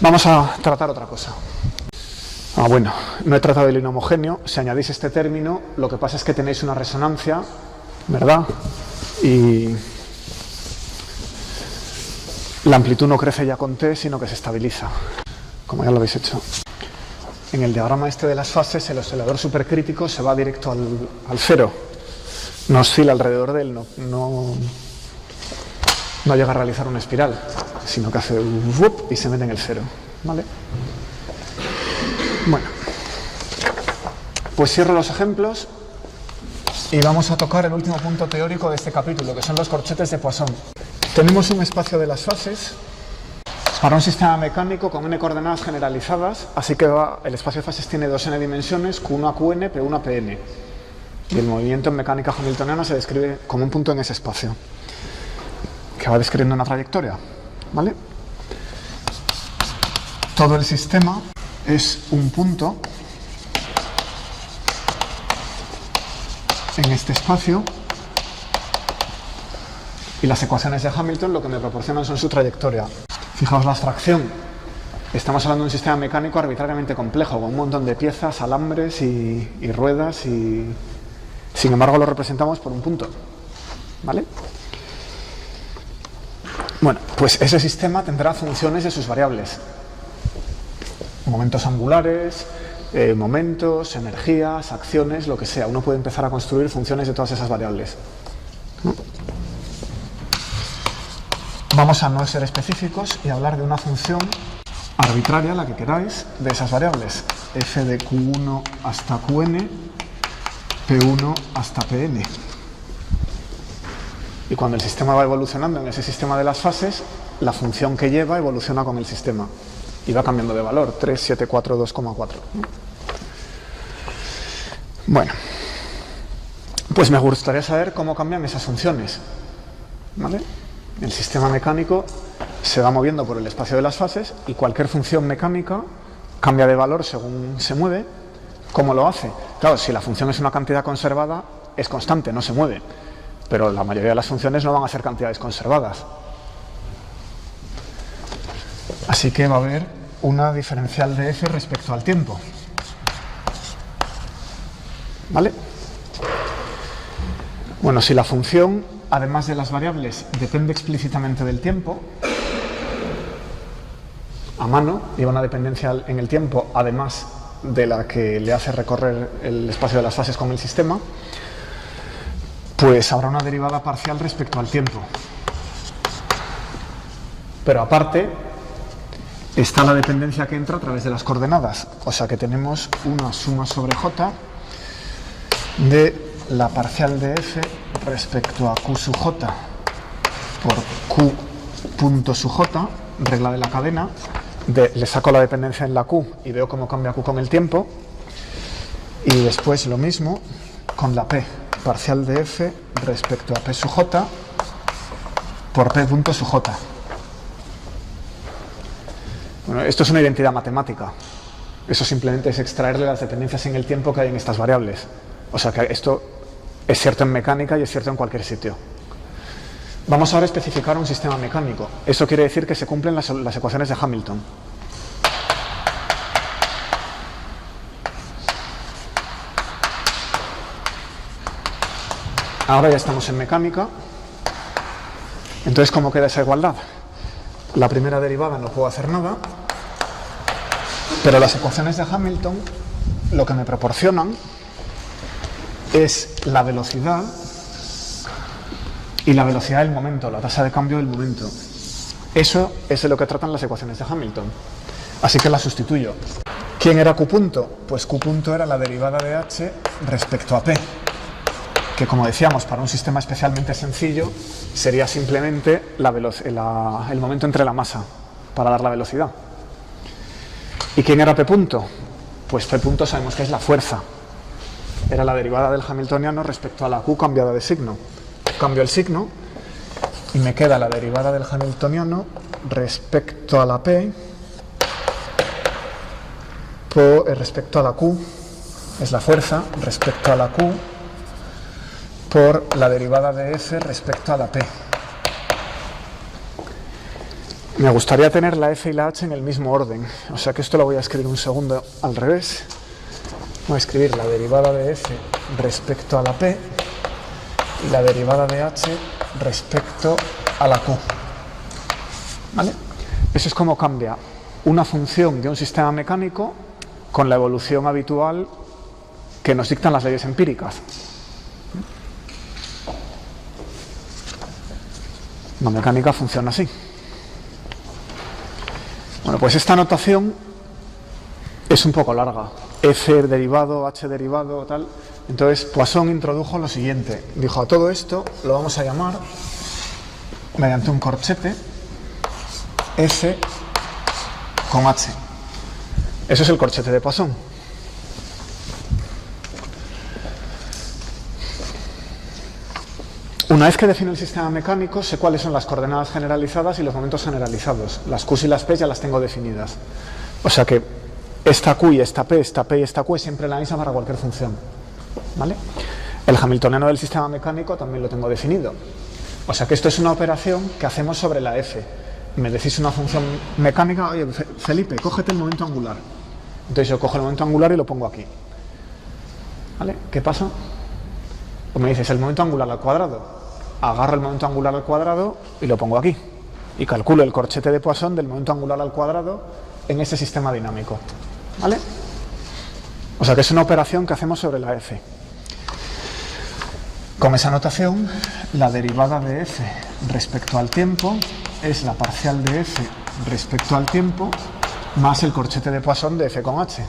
vamos a tratar otra cosa. Bueno, no he tratado del inhomogéneo. Si añadís este término, lo que pasa es que tenéis una resonancia, ¿verdad? Y la amplitud no crece ya con t, sino que se estabiliza, como ya lo habéis hecho. En el diagrama este de las fases, el oscilador supercrítico se va directo al cero. No oscila alrededor de él, no llega a realizar una espiral, sino que hace un whoop y se mete en el cero, ¿vale? Bueno, pues cierro los ejemplos y vamos a tocar el último punto teórico de este capítulo, que son los corchetes de Poisson. Tenemos un espacio de las fases para un sistema mecánico con n coordenadas generalizadas, así que el espacio de fases tiene 2n dimensiones, q1 a qn, p1 a pn. Y el movimiento en mecánica hamiltoniana se describe como un punto en ese espacio, que va describiendo una trayectoria, ¿vale? Todo el sistema es un punto en este espacio, y las ecuaciones de Hamilton lo que me proporcionan son su trayectoria. Fijaos la abstracción. Estamos hablando de un sistema mecánico arbitrariamente complejo, con un montón de piezas, alambres y ruedas, y sin embargo lo representamos por un punto, ¿vale? Bueno, pues ese sistema tendrá funciones de sus variables. Momentos angulares, momentos, energías, acciones, lo que sea. Uno puede empezar a construir funciones de todas esas variables. Vamos a no ser específicos y hablar de una función arbitraria, la que queráis, de esas variables. F de Q1 hasta Qn, P1 hasta Pn. Y cuando el sistema va evolucionando en ese sistema de las fases, la función que lleva evoluciona con el sistema. Y va cambiando de valor, 3, 7, 4, 2,4. Bueno, pues me gustaría saber cómo cambian esas funciones. ¿Vale? El sistema mecánico se va moviendo por el espacio de las fases y cualquier función mecánica cambia de valor según se mueve. ¿Cómo lo hace? Claro, si la función es una cantidad conservada, es constante, no se mueve. Pero la mayoría de las funciones no van a ser cantidades conservadas. Así que va a haber una diferencial de f respecto al tiempo. ¿Vale? Bueno, si la función, además de las variables, depende explícitamente del tiempo, a mano, lleva una dependencia en el tiempo, además de la que le hace recorrer el espacio de las fases con el sistema, pues habrá una derivada parcial respecto al tiempo. Pero aparte, está la dependencia que entra a través de las coordenadas. O sea que tenemos una suma sobre j de la parcial de f respecto a q sub j por q punto sub j, regla de la cadena. Le saco la dependencia en la q y veo cómo cambia q con el tiempo. Y después lo mismo con la p, parcial de f respecto a p sub j por p punto sub j. Bueno, esto es una identidad matemática. Eso simplemente es extraerle las dependencias en el tiempo que hay en estas variables. O sea que esto es cierto en mecánica y es cierto en cualquier sitio. Vamos ahora a especificar un sistema mecánico. Eso quiere decir que se cumplen las ecuaciones de Hamilton. Ahora ya estamos en mecánica. Entonces, ¿cómo queda esa igualdad? La primera derivada no puedo hacer nada, pero las ecuaciones de Hamilton lo que me proporcionan es la velocidad y la velocidad del momento, la tasa de cambio del momento. Eso es de lo que tratan las ecuaciones de Hamilton. Así que la sustituyo. ¿Quién era Q punto? Pues Q punto era la derivada de h respecto a P, que como decíamos, para un sistema especialmente sencillo, sería simplemente el momento entre la masa, para dar la velocidad. ¿Y quién era P punto? Pues P punto sabemos que es la fuerza. Era la derivada del hamiltoniano respecto a la Q cambiada de signo. Cambio el signo y me queda la derivada del hamiltoniano respecto a la P respecto a la Q, es la fuerza, respecto a la Q, por la derivada de F respecto a la P. Me gustaría tener la F y la H en el mismo orden, o sea que esto lo voy a escribir un segundo al revés. Voy a escribir la derivada de F respecto a la P y la derivada de H respecto a la Q. ¿Vale? Eso es como cambia una función de un sistema mecánico con la evolución habitual que nos dictan las leyes empíricas. La mecánica funciona así. Bueno, pues esta notación es un poco larga. F derivado, H derivado, tal. Entonces Poisson introdujo lo siguiente. Dijo, a todo esto lo vamos a llamar, mediante un corchete, F con H. Eso es el corchete de Poisson. Una vez que defino el sistema mecánico, sé cuáles son las coordenadas generalizadas y los momentos generalizados. Las Q y las P ya las tengo definidas. O sea que esta Q y esta P y esta Q es siempre la misma para cualquier función. ¿Vale? El hamiltoniano del sistema mecánico también lo tengo definido. O sea que esto es una operación que hacemos sobre la F. Me decís una función mecánica, oye, Felipe, cógete el momento angular. Entonces yo cojo el momento angular y lo pongo aquí. ¿Vale? ¿Qué pasa? O me dices el momento angular al cuadrado. Agarro el momento angular al cuadrado y lo pongo aquí. y calculo el corchete de Poisson del momento angular al cuadrado en ese sistema dinámico. ¿Vale? O sea que es una operación que hacemos sobre la f. Con esa notación, la derivada de f respecto al tiempo es la parcial de f respecto al tiempo más el corchete de Poisson de f con h.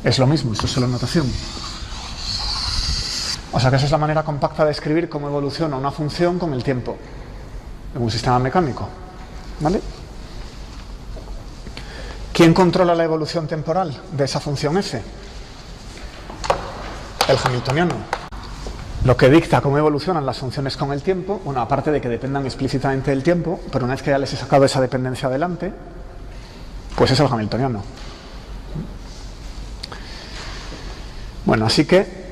Es lo mismo, esto es solo notación. O sea que esa es la manera compacta de escribir cómo evoluciona una función con el tiempo en un sistema mecánico. ¿Vale? ¿Quién controla la evolución temporal de esa función f? El hamiltoniano. Lo que dicta cómo evolucionan las funciones con el tiempo, bueno, aparte de que dependan explícitamente del tiempo, pero una vez que ya les he sacado esa dependencia adelante, pues es el hamiltoniano. Bueno, así que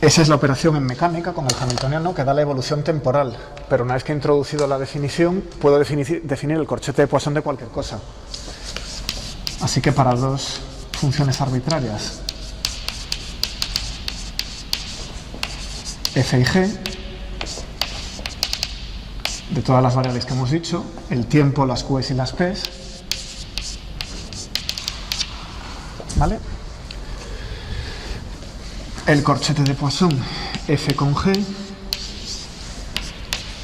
esa es la operación en mecánica con el hamiltoniano que da la evolución temporal, pero una vez que he introducido la definición, puedo definir el corchete de Poisson de cualquier cosa. Así que para dos funciones arbitrarias, f y g, de todas las variables que hemos dicho, el tiempo, las q's y las p's, ¿vale? El corchete de Poisson f con g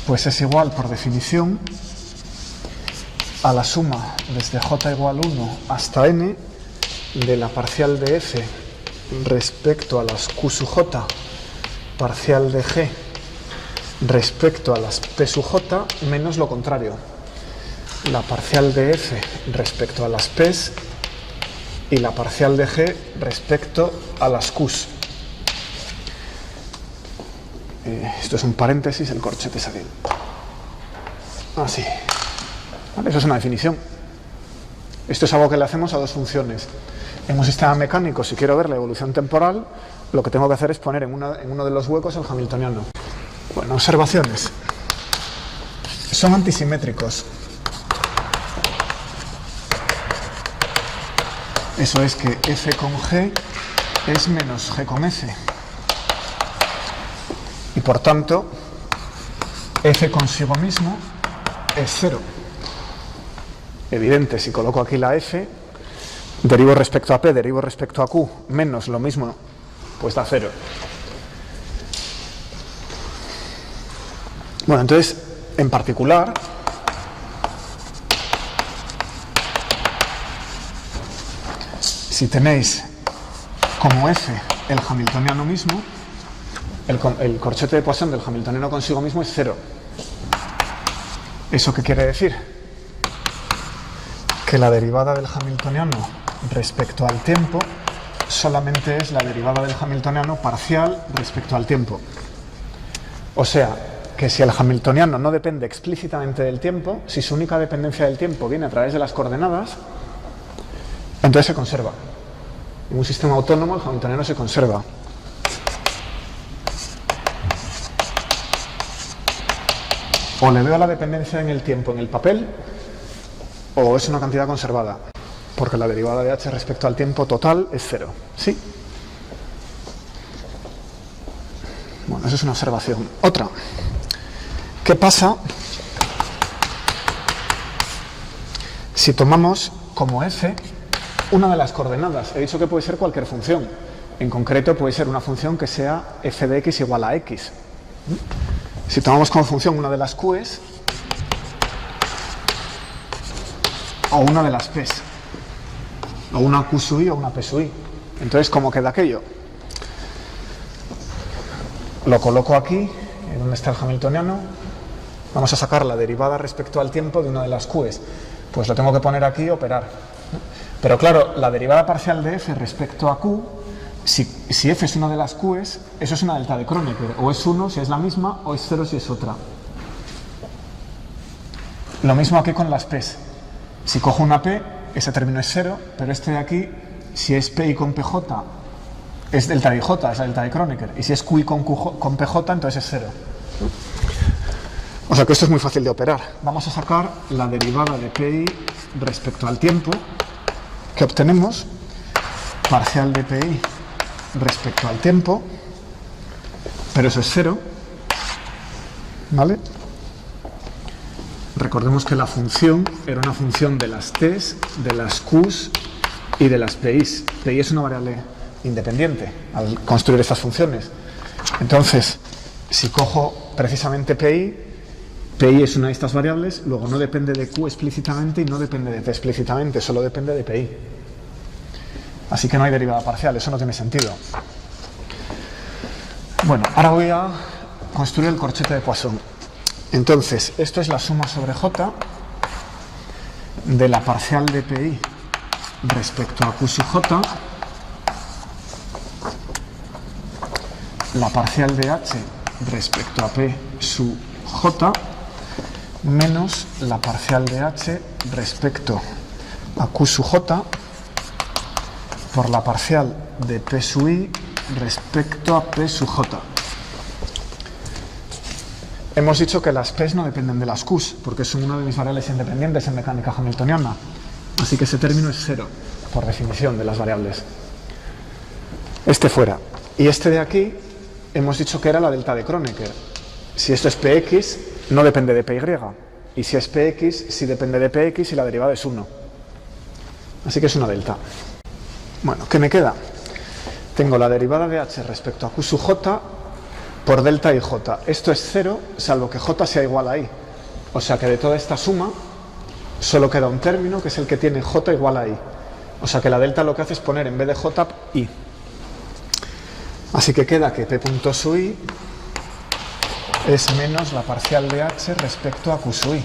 pues es igual por definición a la suma desde j igual 1 hasta n de la parcial de f respecto a las q sub j parcial de g respecto a las p sub j menos lo contrario, la parcial de f respecto a las p's y la parcial de g respecto a las q's. Esto es un paréntesis, el corchete es aquí. Así. ¿Vale? Eso es una definición. Esto es algo que le hacemos a dos funciones. En un sistema mecánico, si quiero ver la evolución temporal, lo que tengo que hacer es poner en uno de los huecos el hamiltoniano. Bueno, observaciones. Son antisimétricos. Eso es que f con g es menos g con f. Y por tanto, f consigo mismo es 0. Evidente, si coloco aquí la f, derivo respecto a p, derivo respecto a q, menos lo mismo, pues da 0. Bueno, entonces, en particular, si tenéis como f el hamiltoniano mismo, el corchete de Poisson del hamiltoniano consigo mismo es 0. ¿Eso qué quiere decir? Que la derivada del hamiltoniano respecto al tiempo solamente es la derivada del hamiltoniano parcial respecto al tiempo. O sea, que si el hamiltoniano no depende explícitamente del tiempo, si su única dependencia del tiempo viene a través de las coordenadas, entonces se conserva. En un sistema autónomo el hamiltoniano se conserva. O le veo la dependencia en el tiempo en el papel, o es una cantidad conservada, porque la derivada de h respecto al tiempo total es 0. ¿Sí? Bueno, eso es una observación. Otra. ¿Qué pasa si tomamos como f una de las coordenadas? He dicho que puede ser cualquier función. En concreto puede ser una función que sea f de x igual a x. Si tomamos como función una de las q's o una de las p's, o una q sub i o una p sub i. Entonces, ¿cómo queda aquello? Lo coloco aquí, donde está el hamiltoniano. Vamos a sacar la derivada respecto al tiempo de una de las q's. Pues lo tengo que poner aquí y operar. Pero claro, la derivada parcial de f respecto a q, si f es una de las q's, eso es una delta de Kronecker. O es 1 si es la misma, o es 0 si es otra. Lo mismo aquí con las p's. Si cojo una p, ese término es 0, pero este de aquí, si es p y con pj, es delta de ij, es la delta de Kronecker. Y si es q y con pj, entonces es 0. O sea que esto es muy fácil de operar. Vamos a sacar la derivada de pi respecto al tiempo que obtenemos, parcial de pi respecto al tiempo, pero eso es 0, ¿vale? Recordemos que la función era una función de las t's, de las q's y de las pi's. Pi es una variable independiente al construir estas funciones. Entonces, si cojo precisamente pi es una de estas variables, luego no depende de q explícitamente y no depende de t explícitamente, solo depende de pi. Así que no hay derivada parcial, eso no tiene sentido. Bueno, ahora voy a construir el corchete de Poisson. Entonces, esto es la suma sobre j de la parcial de pi respecto a q sub j, la parcial de h respecto a p sub j, menos la parcial de h respecto a q sub j por la parcial de p sub i respecto a p sub j. Hemos dicho que las p's no dependen de las q's, porque son una de mis variables independientes en mecánica hamiltoniana. Así que ese término es cero, por definición de las variables. Este fuera. Y este de aquí, hemos dicho que era la delta de Kronecker. Si esto es px, no depende de py. Y si es px, sí depende de px y la derivada es 1. Así que es una delta. Bueno, ¿qué me queda? Tengo la derivada de h respecto a q sub j por delta y j. Esto es 0, salvo que j sea igual a i. O sea que de toda esta suma solo queda un término, que es el que tiene j igual a i. O sea que la delta lo que hace es poner en vez de j, i. Así que queda que p punto sub i es menos la parcial de h respecto a q sub i.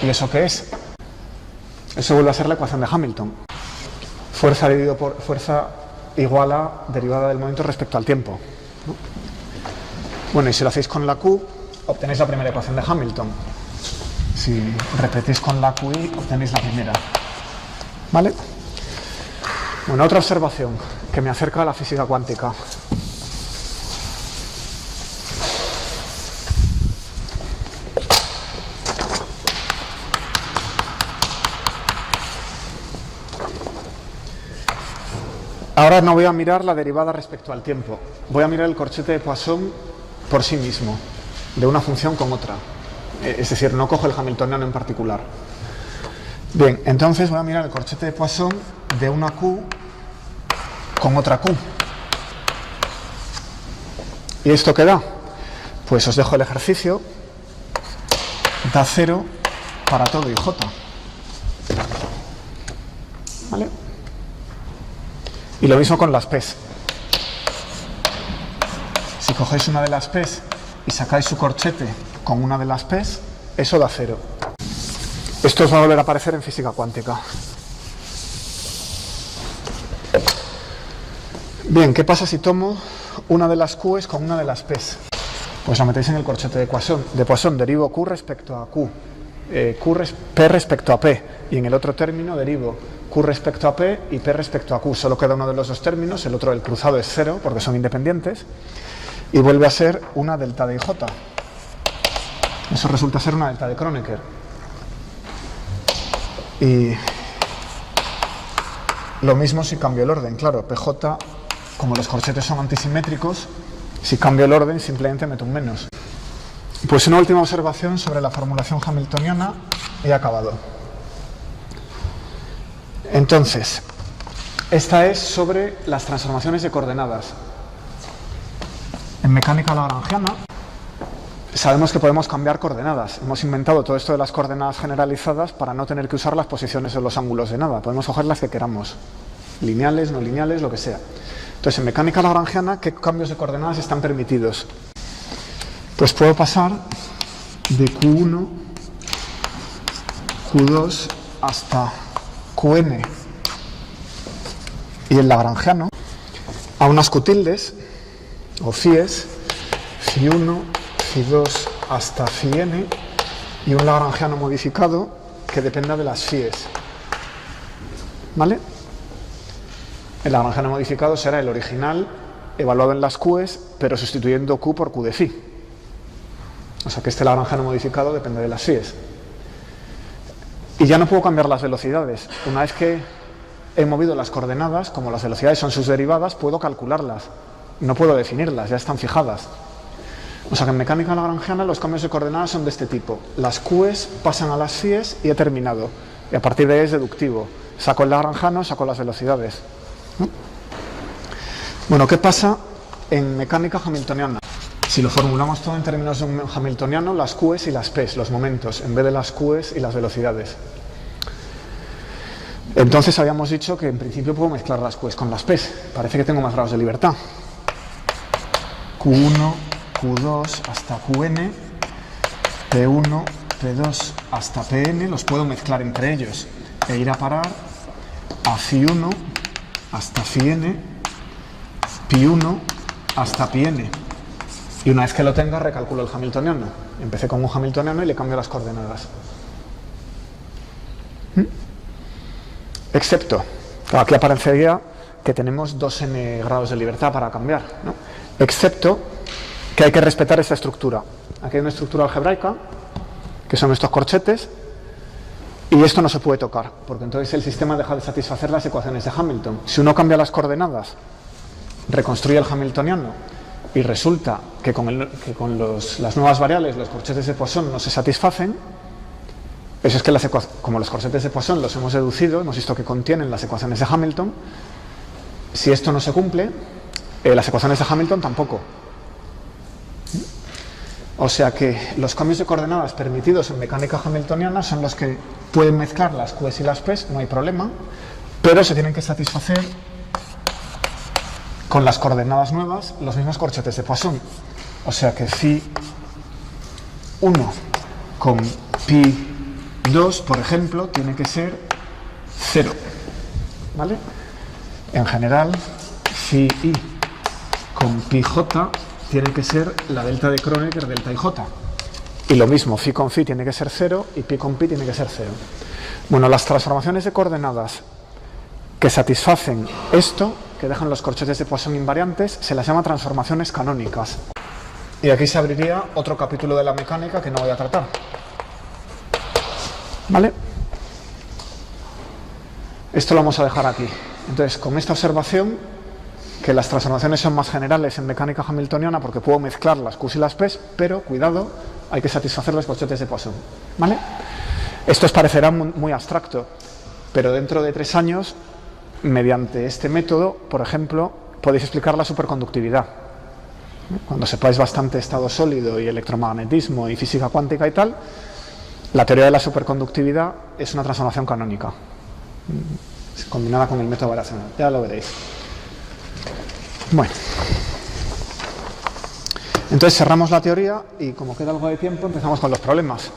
¿Y eso qué es? Eso vuelve a ser la ecuación de Hamilton. Fuerza dividido por fuerza igual a derivada del momento respecto al tiempo, ¿no? Bueno, y si lo hacéis con la q, obtenéis la primera ecuación de Hamilton. Si repetís con la qi, obtenéis la primera. ¿Vale? Bueno, otra observación que me acerca a la física cuántica. Ahora no voy a mirar la derivada respecto al tiempo. Voy a mirar el corchete de Poisson por sí mismo, de una función con otra. Es decir, no cojo el hamiltoniano en particular. Bien, entonces voy a mirar el corchete de Poisson de una q con otra q. ¿Y esto qué da? Pues os dejo el ejercicio. Da 0 para todo y j. ¿Vale? Y lo mismo con las p's. Si cogéis una de las p's y sacáis su corchete con una de las p's, eso da 0. Esto os va a volver a aparecer en física cuántica. Bien, ¿qué pasa si tomo una de las q's con una de las p's? Pues la metéis en el corchete de Poisson, derivo q respecto a q, p respecto a p, y en el otro término derivo q respecto a p y p respecto a q. Solo queda uno de los dos términos, el otro, el cruzado, es 0 porque son independientes, y vuelve a ser una delta de j. Eso resulta ser una delta de Kronecker. Y lo mismo si cambio el orden. Claro, pj, como los corchetes son antisimétricos, si cambio el orden simplemente meto un menos. Pues una última observación sobre la formulación hamiltoniana y he acabado. Entonces, esta es sobre las transformaciones de coordenadas. En mecánica lagrangiana sabemos que podemos cambiar coordenadas. Hemos inventado todo esto de las coordenadas generalizadas para no tener que usar las posiciones o los ángulos de nada. Podemos coger las que queramos, lineales, no lineales, lo que sea. Entonces, en mecánica lagrangiana, ¿qué cambios de coordenadas están permitidos? Pues puedo pasar de Q1, Q2 hasta Qn y el lagrangiano a unas Q-tildes o phies, phi1, phi2 hasta phi-n, y un lagrangiano modificado que dependa de las phies. ¿Vale? El lagrangiano modificado será el original evaluado en las q's, pero sustituyendo q por q de phi. O sea que este lagrangiano modificado depende de las phies. Y ya no puedo cambiar las velocidades. Una vez que he movido las coordenadas, como las velocidades son sus derivadas, puedo calcularlas. No puedo definirlas, ya están fijadas. O sea que en mecánica lagrangiana los cambios de coordenadas son de este tipo. Las Q's pasan a las Phi's y he terminado. Y a partir de ahí es deductivo. Saco el lagrangiano, saco las velocidades. ¿No? Bueno, ¿qué pasa en mecánica hamiltoniana? Si lo formulamos todo en términos de un hamiltoniano, las Q's y las P's, los momentos, en vez de las Q's y las velocidades. Entonces habíamos dicho que en principio puedo mezclar las Q's con las P's. Parece que tengo más grados de libertad. Q1, Q2 hasta Qn, P1, P2 hasta Pn, los puedo mezclar entre ellos e ir a parar a Phi1 hasta Phin, Pi1 hasta Pn. Y una vez que lo tenga, recalculo el hamiltoniano. Empecé con un hamiltoniano y le cambio las coordenadas. Excepto, aquí aparecería que tenemos 2n grados de libertad para cambiar, ¿no? Excepto que hay que respetar esta estructura. Aquí hay una estructura algebraica, que son estos corchetes, y esto no se puede tocar, porque entonces el sistema deja de satisfacer las ecuaciones de Hamilton. Si uno cambia las coordenadas, reconstruye el hamiltoniano, y resulta que con las nuevas variables los corchetes de Poisson no se satisfacen, eso es que como los corchetes de Poisson los hemos deducido, hemos visto que contienen las ecuaciones de Hamilton, si esto no se cumple, las ecuaciones de Hamilton tampoco. O sea que los cambios de coordenadas permitidos en mecánica hamiltoniana son los que pueden mezclar las Q's y las P's, no hay problema, pero se tienen que satisfacer con las coordenadas nuevas los mismos corchetes de Poisson. O sea que Phi 1 con Pi 2, por ejemplo, tiene que ser 0. ¿Vale? En general, Phi I con Pi J tiene que ser la delta de Kronecker delta IJ. Y lo mismo, Phi con Phi tiene que ser 0 y Pi con Pi tiene que ser 0. Bueno, las transformaciones de coordenadas que satisfacen esto, que dejan los corchetes de Poisson invariantes, se las llama transformaciones canónicas. Y aquí se abriría otro capítulo de la mecánica que no voy a tratar. ¿Vale? Esto lo vamos a dejar aquí. Entonces, con esta observación, que las transformaciones son más generales en mecánica hamiltoniana porque puedo mezclar las Q's y las P's, pero cuidado, hay que satisfacer los corchetes de Poisson. ¿Vale? Esto os parecerá muy abstracto, pero dentro de 3 años, mediante este método, por ejemplo, podéis explicar la superconductividad. Cuando sepáis bastante estado sólido y electromagnetismo y física cuántica y tal, la teoría de la superconductividad es una transformación canónica, combinada con el método variacional. Ya lo veréis. Bueno. Entonces cerramos la teoría y como queda algo de tiempo empezamos con los problemas.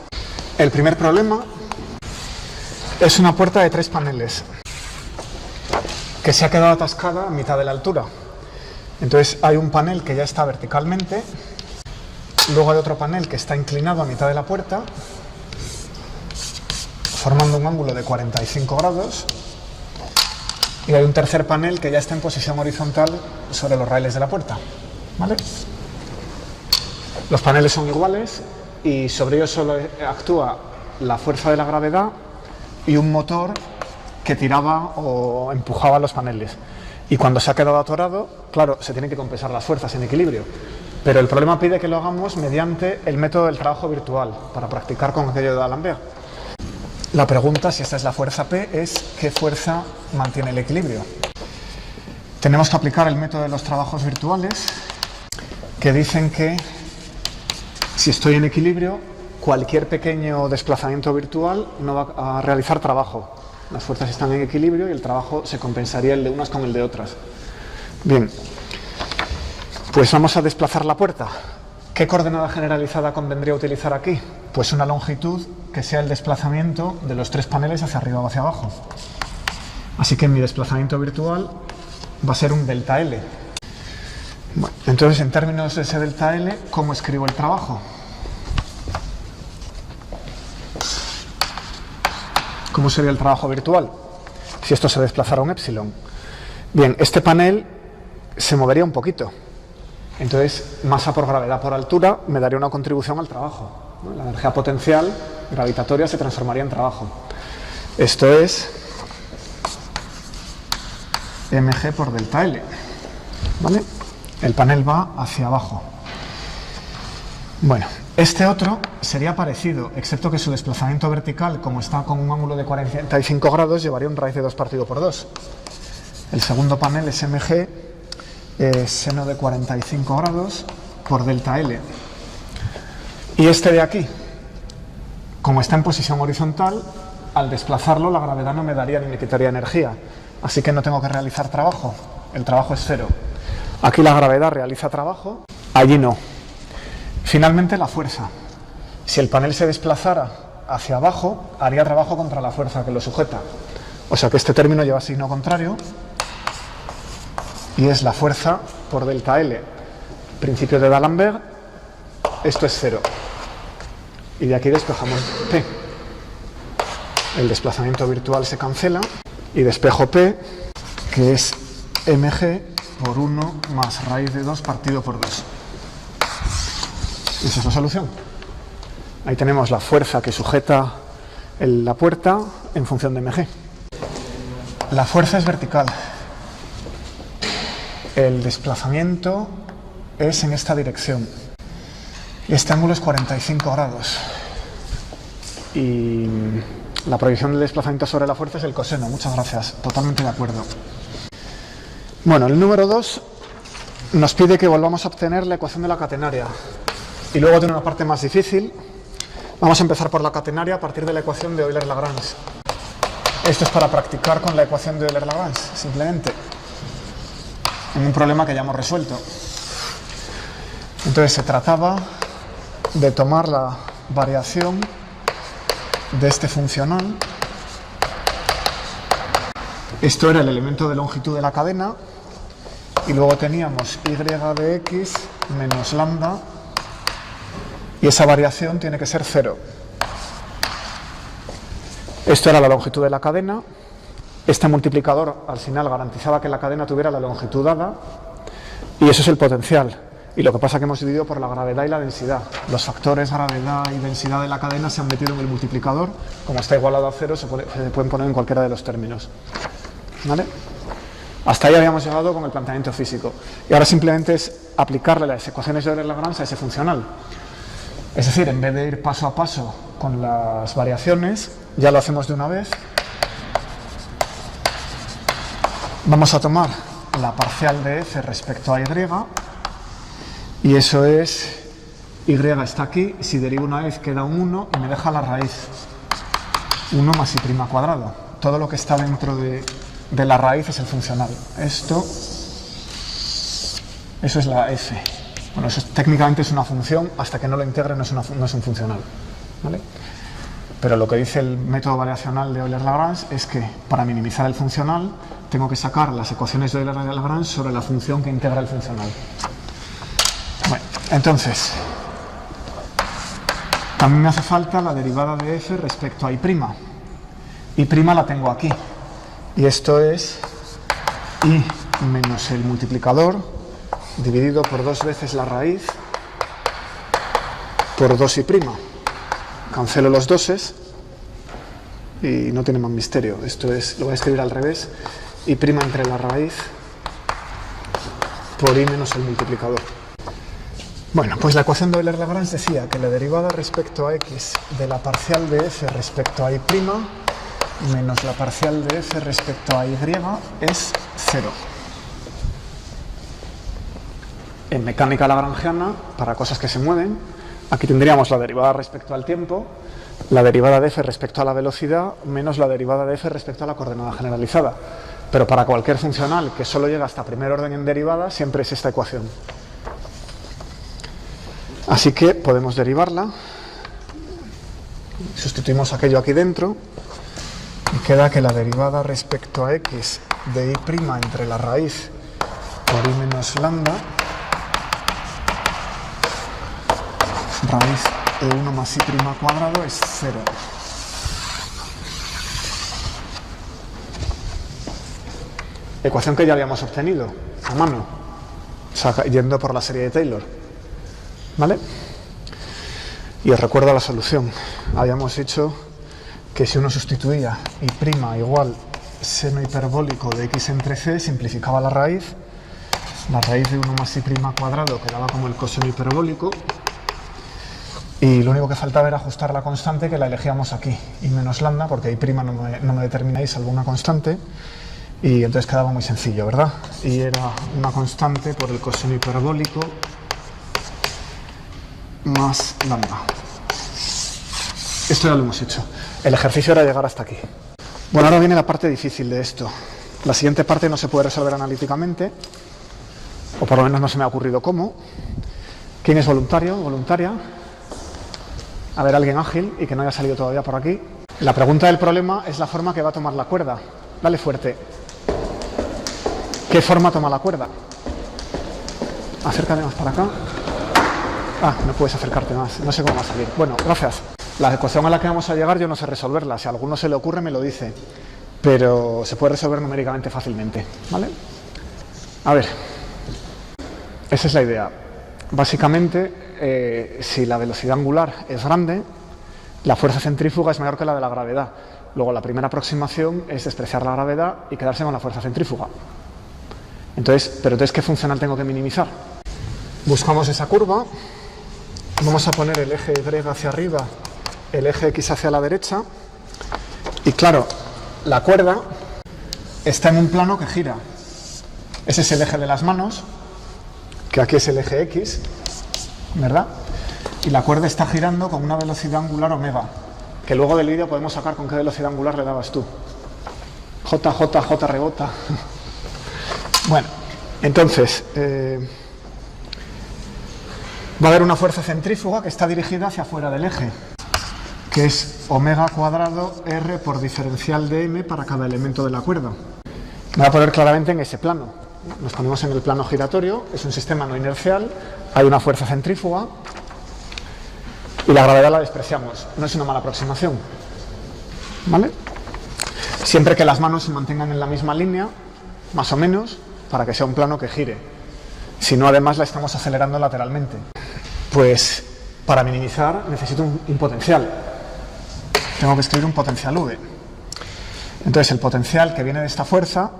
El primer problema es una puerta de 3 paneles que se ha quedado atascada a mitad de la altura. Entonces hay un panel que ya está verticalmente, luego hay otro panel que está inclinado a mitad de la puerta, formando un ángulo de 45 grados, y hay un tercer panel que ya está en posición horizontal sobre los raíles de la puerta. ¿Vale? Los paneles son iguales y sobre ellos solo actúa la fuerza de la gravedad y un motor que tiraba o empujaba los paneles. Y cuando se ha quedado atorado, claro, se tienen que compensar las fuerzas en equilibrio. Pero el problema pide que lo hagamos mediante el método del trabajo virtual, para practicar con aquello de D'Alembert. La pregunta, si esta es la fuerza P, es ¿qué fuerza mantiene el equilibrio? Tenemos que aplicar el método de los trabajos virtuales, que dicen que si estoy en equilibrio, cualquier pequeño desplazamiento virtual no va a realizar trabajo. Las fuerzas están en equilibrio y el trabajo se compensaría el de unas con el de otras. Bien, pues vamos a desplazar la puerta. ¿Qué coordenada generalizada convendría utilizar aquí? Pues una longitud que sea el desplazamiento de los 3 paneles hacia arriba o hacia abajo. Así que mi desplazamiento virtual va a ser un delta L. Bueno, entonces, en términos de ese delta L, ¿cómo escribo el trabajo? ¿Cómo sería el trabajo virtual si esto se desplazara un epsilon? Bien, este panel se movería un poquito. Entonces, masa por gravedad por altura me daría una contribución al trabajo, ¿no? La energía potencial gravitatoria se transformaría en trabajo. Esto es mg por delta L. ¿Vale? El panel va hacia abajo. Bueno, este otro sería parecido, excepto que su desplazamiento vertical, como está con un ángulo de 45 grados, llevaría un raíz de 2 partido por 2. El segundo panel es MG, seno de 45 grados por delta L. Y este de aquí, como está en posición horizontal, al desplazarlo la gravedad no me daría ni me quitaría energía, así que no tengo que realizar trabajo, el trabajo es cero. Aquí la gravedad realiza trabajo, allí no. Finalmente la fuerza. Si el panel se desplazara hacia abajo, haría trabajo contra la fuerza que lo sujeta. O sea que este término lleva signo contrario y es la fuerza por delta L. Principio de D'Alembert, esto es cero. Y de aquí despejamos P. El desplazamiento virtual se cancela y despejo P, que es mg por 1 más raíz de 2 partido por 2. Esa es la solución. Ahí tenemos la fuerza que sujeta la puerta en función de mg. La fuerza es vertical. El desplazamiento es en esta dirección. Este ángulo es 45 grados. Y la proyección del desplazamiento sobre la fuerza es el coseno. Muchas gracias. Totalmente de acuerdo. Bueno, el número 2 nos pide que volvamos a obtener la ecuación de la catenaria. Y luego tiene una parte más difícil. Vamos a empezar por la catenaria a partir de la ecuación de Euler-Lagrange. Esto es para practicar con la ecuación de Euler-Lagrange, simplemente. En un problema que ya hemos resuelto. Entonces se trataba de tomar la variación de este funcional. Esto era el elemento de longitud de la cadena. Y luego teníamos y de x menos lambda. Y esa variación tiene que ser cero. Esto era la longitud de la cadena. Este multiplicador al final garantizaba que la cadena tuviera la longitud dada. Y eso es el potencial. Y lo que pasa es que hemos dividido por la gravedad y la densidad. Los factores gravedad y densidad de la cadena se han metido en el multiplicador. Como está igualado a cero, se pueden poner en cualquiera de los términos. ¿Vale? Hasta ahí habíamos llegado con el planteamiento físico. Y ahora simplemente es aplicarle las ecuaciones de Euler-Lagrange a ese funcional. Es decir, en vez de ir paso a paso con las variaciones, ya lo hacemos de una vez. Vamos a tomar la parcial de f respecto a y, y eso es, y está aquí, si derivo una vez queda un 1 y me deja la raíz, 1 más y' cuadrado. Todo lo que está dentro de la raíz es el funcional. Eso es la f. Bueno, eso técnicamente es una función, hasta que no lo integre no es un funcional. ¿Vale? Pero lo que dice el método variacional de Euler-Lagrange es que para minimizar el funcional tengo que sacar las ecuaciones de Euler-Lagrange sobre la función que integra el funcional. Bueno, entonces, también me hace falta la derivada de f respecto a y'. Y' la tengo aquí. Y esto es y menos el multiplicador dividido por 2 veces la raíz por 2y'. Cancelo los doses y no tiene más misterio. Esto es, lo voy a escribir al revés, y' entre la raíz por y menos el multiplicador. Bueno, pues la ecuación de Euler-Lagrange decía que la derivada respecto a x de la parcial de f respecto a y' menos la parcial de f respecto a y es 0. En mecánica lagrangiana, para cosas que se mueven, aquí tendríamos la derivada respecto al tiempo, la derivada de f respecto a la velocidad, menos la derivada de f respecto a la coordenada generalizada. Pero para cualquier funcional que solo llega hasta primer orden en derivada, siempre es esta ecuación. Así que podemos derivarla. Sustituimos aquello aquí dentro. Y queda que la derivada respecto a x de y' entre la raíz por y menos lambda raíz de 1 más y' cuadrado es 0. Ecuación que ya habíamos obtenido a mano, yendo por la serie de Taylor. ¿Vale? Y os recuerdo la solución. Habíamos dicho que si uno sustituía y' igual seno hiperbólico de x entre c, simplificaba la raíz de 1 más y' cuadrado quedaba como el coseno hiperbólico, Y lo único que faltaba era ajustar la constante, que la elegíamos aquí, y menos lambda, porque ahí prima no me determina ahí salvo una constante, y entonces quedaba muy sencillo, ¿verdad? Y era una constante por el coseno hiperbólico más lambda. Esto ya lo hemos hecho. El ejercicio era llegar hasta aquí. Bueno, ahora viene la parte difícil de esto. La siguiente parte no se puede resolver analíticamente, o por lo menos no se me ha ocurrido cómo. ¿Quién es voluntario, voluntaria? A ver, alguien ágil y que no haya salido todavía por aquí. La pregunta del problema es la forma que va a tomar la cuerda. Dale fuerte. ¿Qué forma toma la cuerda? Acércate más para acá. Ah, no puedes acercarte más. No sé cómo va a salir. Bueno, gracias. La ecuación a la que vamos a llegar yo no sé resolverla. Si a alguno se le ocurre me lo dice. Pero se puede resolver numéricamente fácilmente. ¿Vale? A ver. Esa es la idea. Básicamente, si la velocidad angular es grande, la fuerza centrífuga es mayor que la de la gravedad. Luego la primera aproximación es despreciar la gravedad y quedarse con la fuerza centrífuga. Pero entonces, ¿qué funcional tengo que minimizar? Buscamos esa curva, vamos a poner el eje Y hacia arriba, el eje X hacia la derecha, y claro, la cuerda está en un plano que gira. Ese es el eje de las manos, que aquí es el eje X, ¿verdad? Y la cuerda está girando con una velocidad angular omega, que luego del vídeo podemos sacar con qué velocidad angular le dabas tú. J rebota. Bueno, entonces, va a haber una fuerza centrífuga que está dirigida hacia afuera del eje, que es omega cuadrado R por diferencial de M para cada elemento de la cuerda. Me voy a poner claramente en ese plano. Nos ponemos en el plano giratorio, es un sistema no inercial, hay una fuerza centrífuga y la gravedad la despreciamos. No es una mala aproximación, ¿vale? Siempre que las manos se mantengan en la misma línea, más o menos, para que sea un plano que gire. Si no, además la estamos acelerando lateralmente. Pues para minimizar necesito un potencial. Tengo que escribir un potencial V. Entonces el potencial que viene de esta fuerza,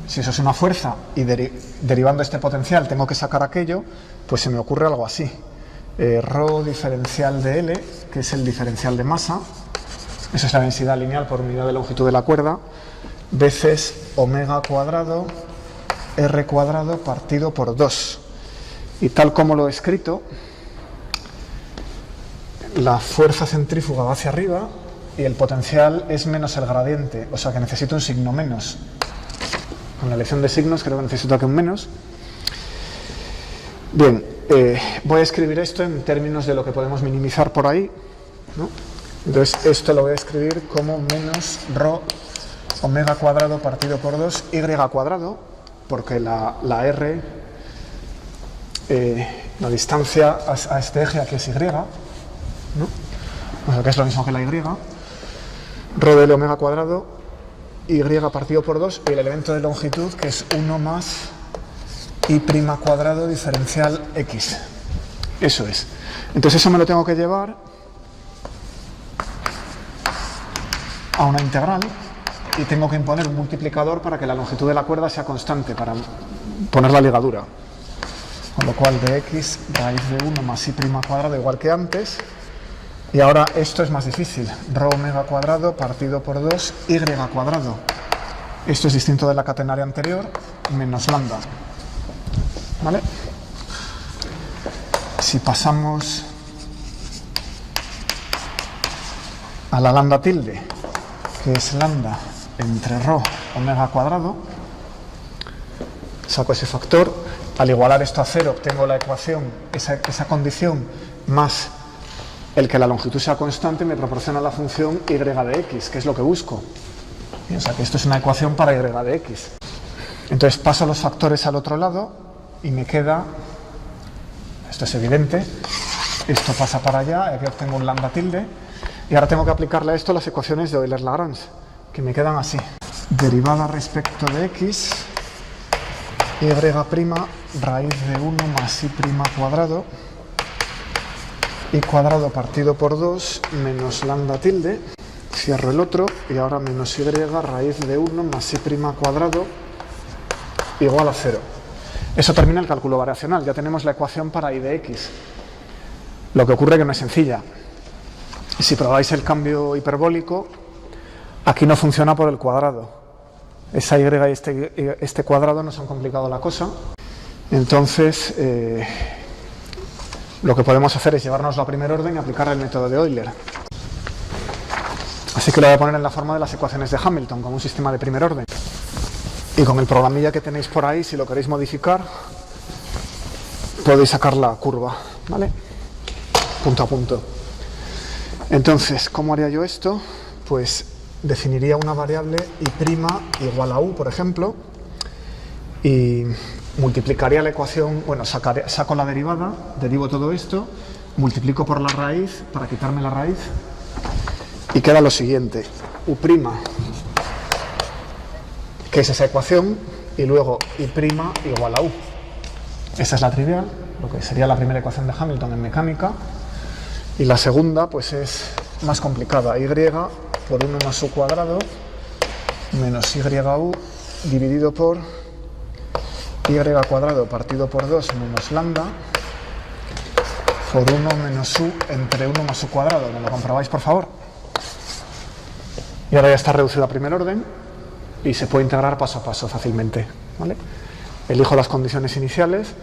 si eso es una fuerza y derivando este potencial tengo que sacar aquello, pues se me ocurre algo así. Rho diferencial de L, que es el diferencial de masa, eso es la densidad lineal por unidad de longitud de la cuerda, veces omega cuadrado R cuadrado partido por 2. Y tal como lo he escrito, la fuerza centrífuga va hacia arriba y el potencial es menos el gradiente, o sea que necesito un signo menos. Con la elección de signos creo que necesito aquí un menos. Bien, voy a escribir esto en términos de lo que podemos minimizar por ahí, ¿no? Entonces esto lo voy a escribir como menos rho omega cuadrado partido por 2 y cuadrado, porque la R, la distancia a este eje aquí es Y, ¿no? O sea que es lo mismo que la Y. Rho de L omega cuadrado, Y partido por 2 y el elemento de longitud que es 1 más Y' cuadrado diferencial X. Eso es. Entonces eso me lo tengo que llevar a una integral y tengo que imponer un multiplicador para que la longitud de la cuerda sea constante, para poner la ligadura. Con lo cual de X raíz de 1 más Y' cuadrado igual que antes. Y ahora esto es más difícil. Rho omega cuadrado partido por 2 Y cuadrado. Esto es distinto de la catenaria anterior, menos lambda. ¿Vale? Si pasamos a la lambda tilde, que es lambda entre rho omega cuadrado, saco ese factor. Al igualar esto a 0 obtengo la ecuación, esa condición más el que la longitud sea constante me proporciona la función y de x, que es lo que busco. O sea que esto es una ecuación para y de x. Entonces paso los factores al otro lado y me queda, esto es evidente, esto pasa para allá, aquí obtengo un lambda tilde, y ahora tengo que aplicarle a esto las ecuaciones de Euler-Lagrange, que me quedan así. Derivada respecto de x, y' raíz de 1 más y' cuadrado, y cuadrado partido por 2 menos lambda tilde, cierro el otro, y ahora menos y raíz de 1 más y' cuadrado igual a 0. Eso termina el cálculo variacional, ya tenemos la ecuación para y de x. Lo que ocurre es que no es sencilla. Si probáis el cambio hiperbólico, aquí no funciona por el cuadrado. Esa y y este cuadrado nos han complicado la cosa. Entonces, lo que podemos hacer es llevárnoslo a primer orden y aplicar el método de Euler. Así que lo voy a poner en la forma de las ecuaciones de Hamilton, como un sistema de primer orden. Y con el programilla que tenéis por ahí, si lo queréis modificar, podéis sacar la curva, ¿vale? Punto a punto. Entonces, ¿cómo haría yo esto? Pues definiría una variable y' igual a u, por ejemplo, y multiplicaría la ecuación, bueno, saco la derivada, derivo todo esto, multiplico por la raíz para quitarme la raíz, y queda lo siguiente, u', que es esa ecuación, y luego i' igual a u. Esa es la trivial, lo que sería la primera ecuación de Hamilton en mecánica, y la segunda pues es más complicada, y por 1 más u cuadrado menos y'u dividido por y cuadrado partido por 2 menos lambda por 1 menos u entre 1 más u cuadrado. ¿Me lo comprobáis, por favor? Y ahora ya está reducido a primer orden y se puede integrar paso a paso fácilmente, ¿vale? Elijo las condiciones iniciales,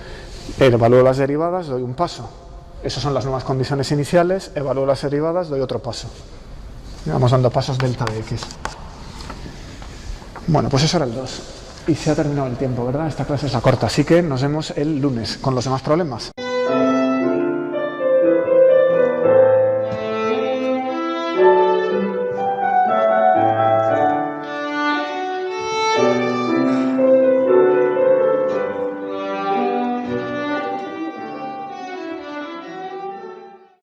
evalúo las derivadas, doy un paso. Esas son las nuevas condiciones iniciales, evalúo las derivadas, doy otro paso. Y vamos dando pasos delta de x. Bueno, pues eso era el 2. Y se ha terminado el tiempo, ¿verdad? Esta clase es la corta, así que nos vemos el lunes con los demás problemas.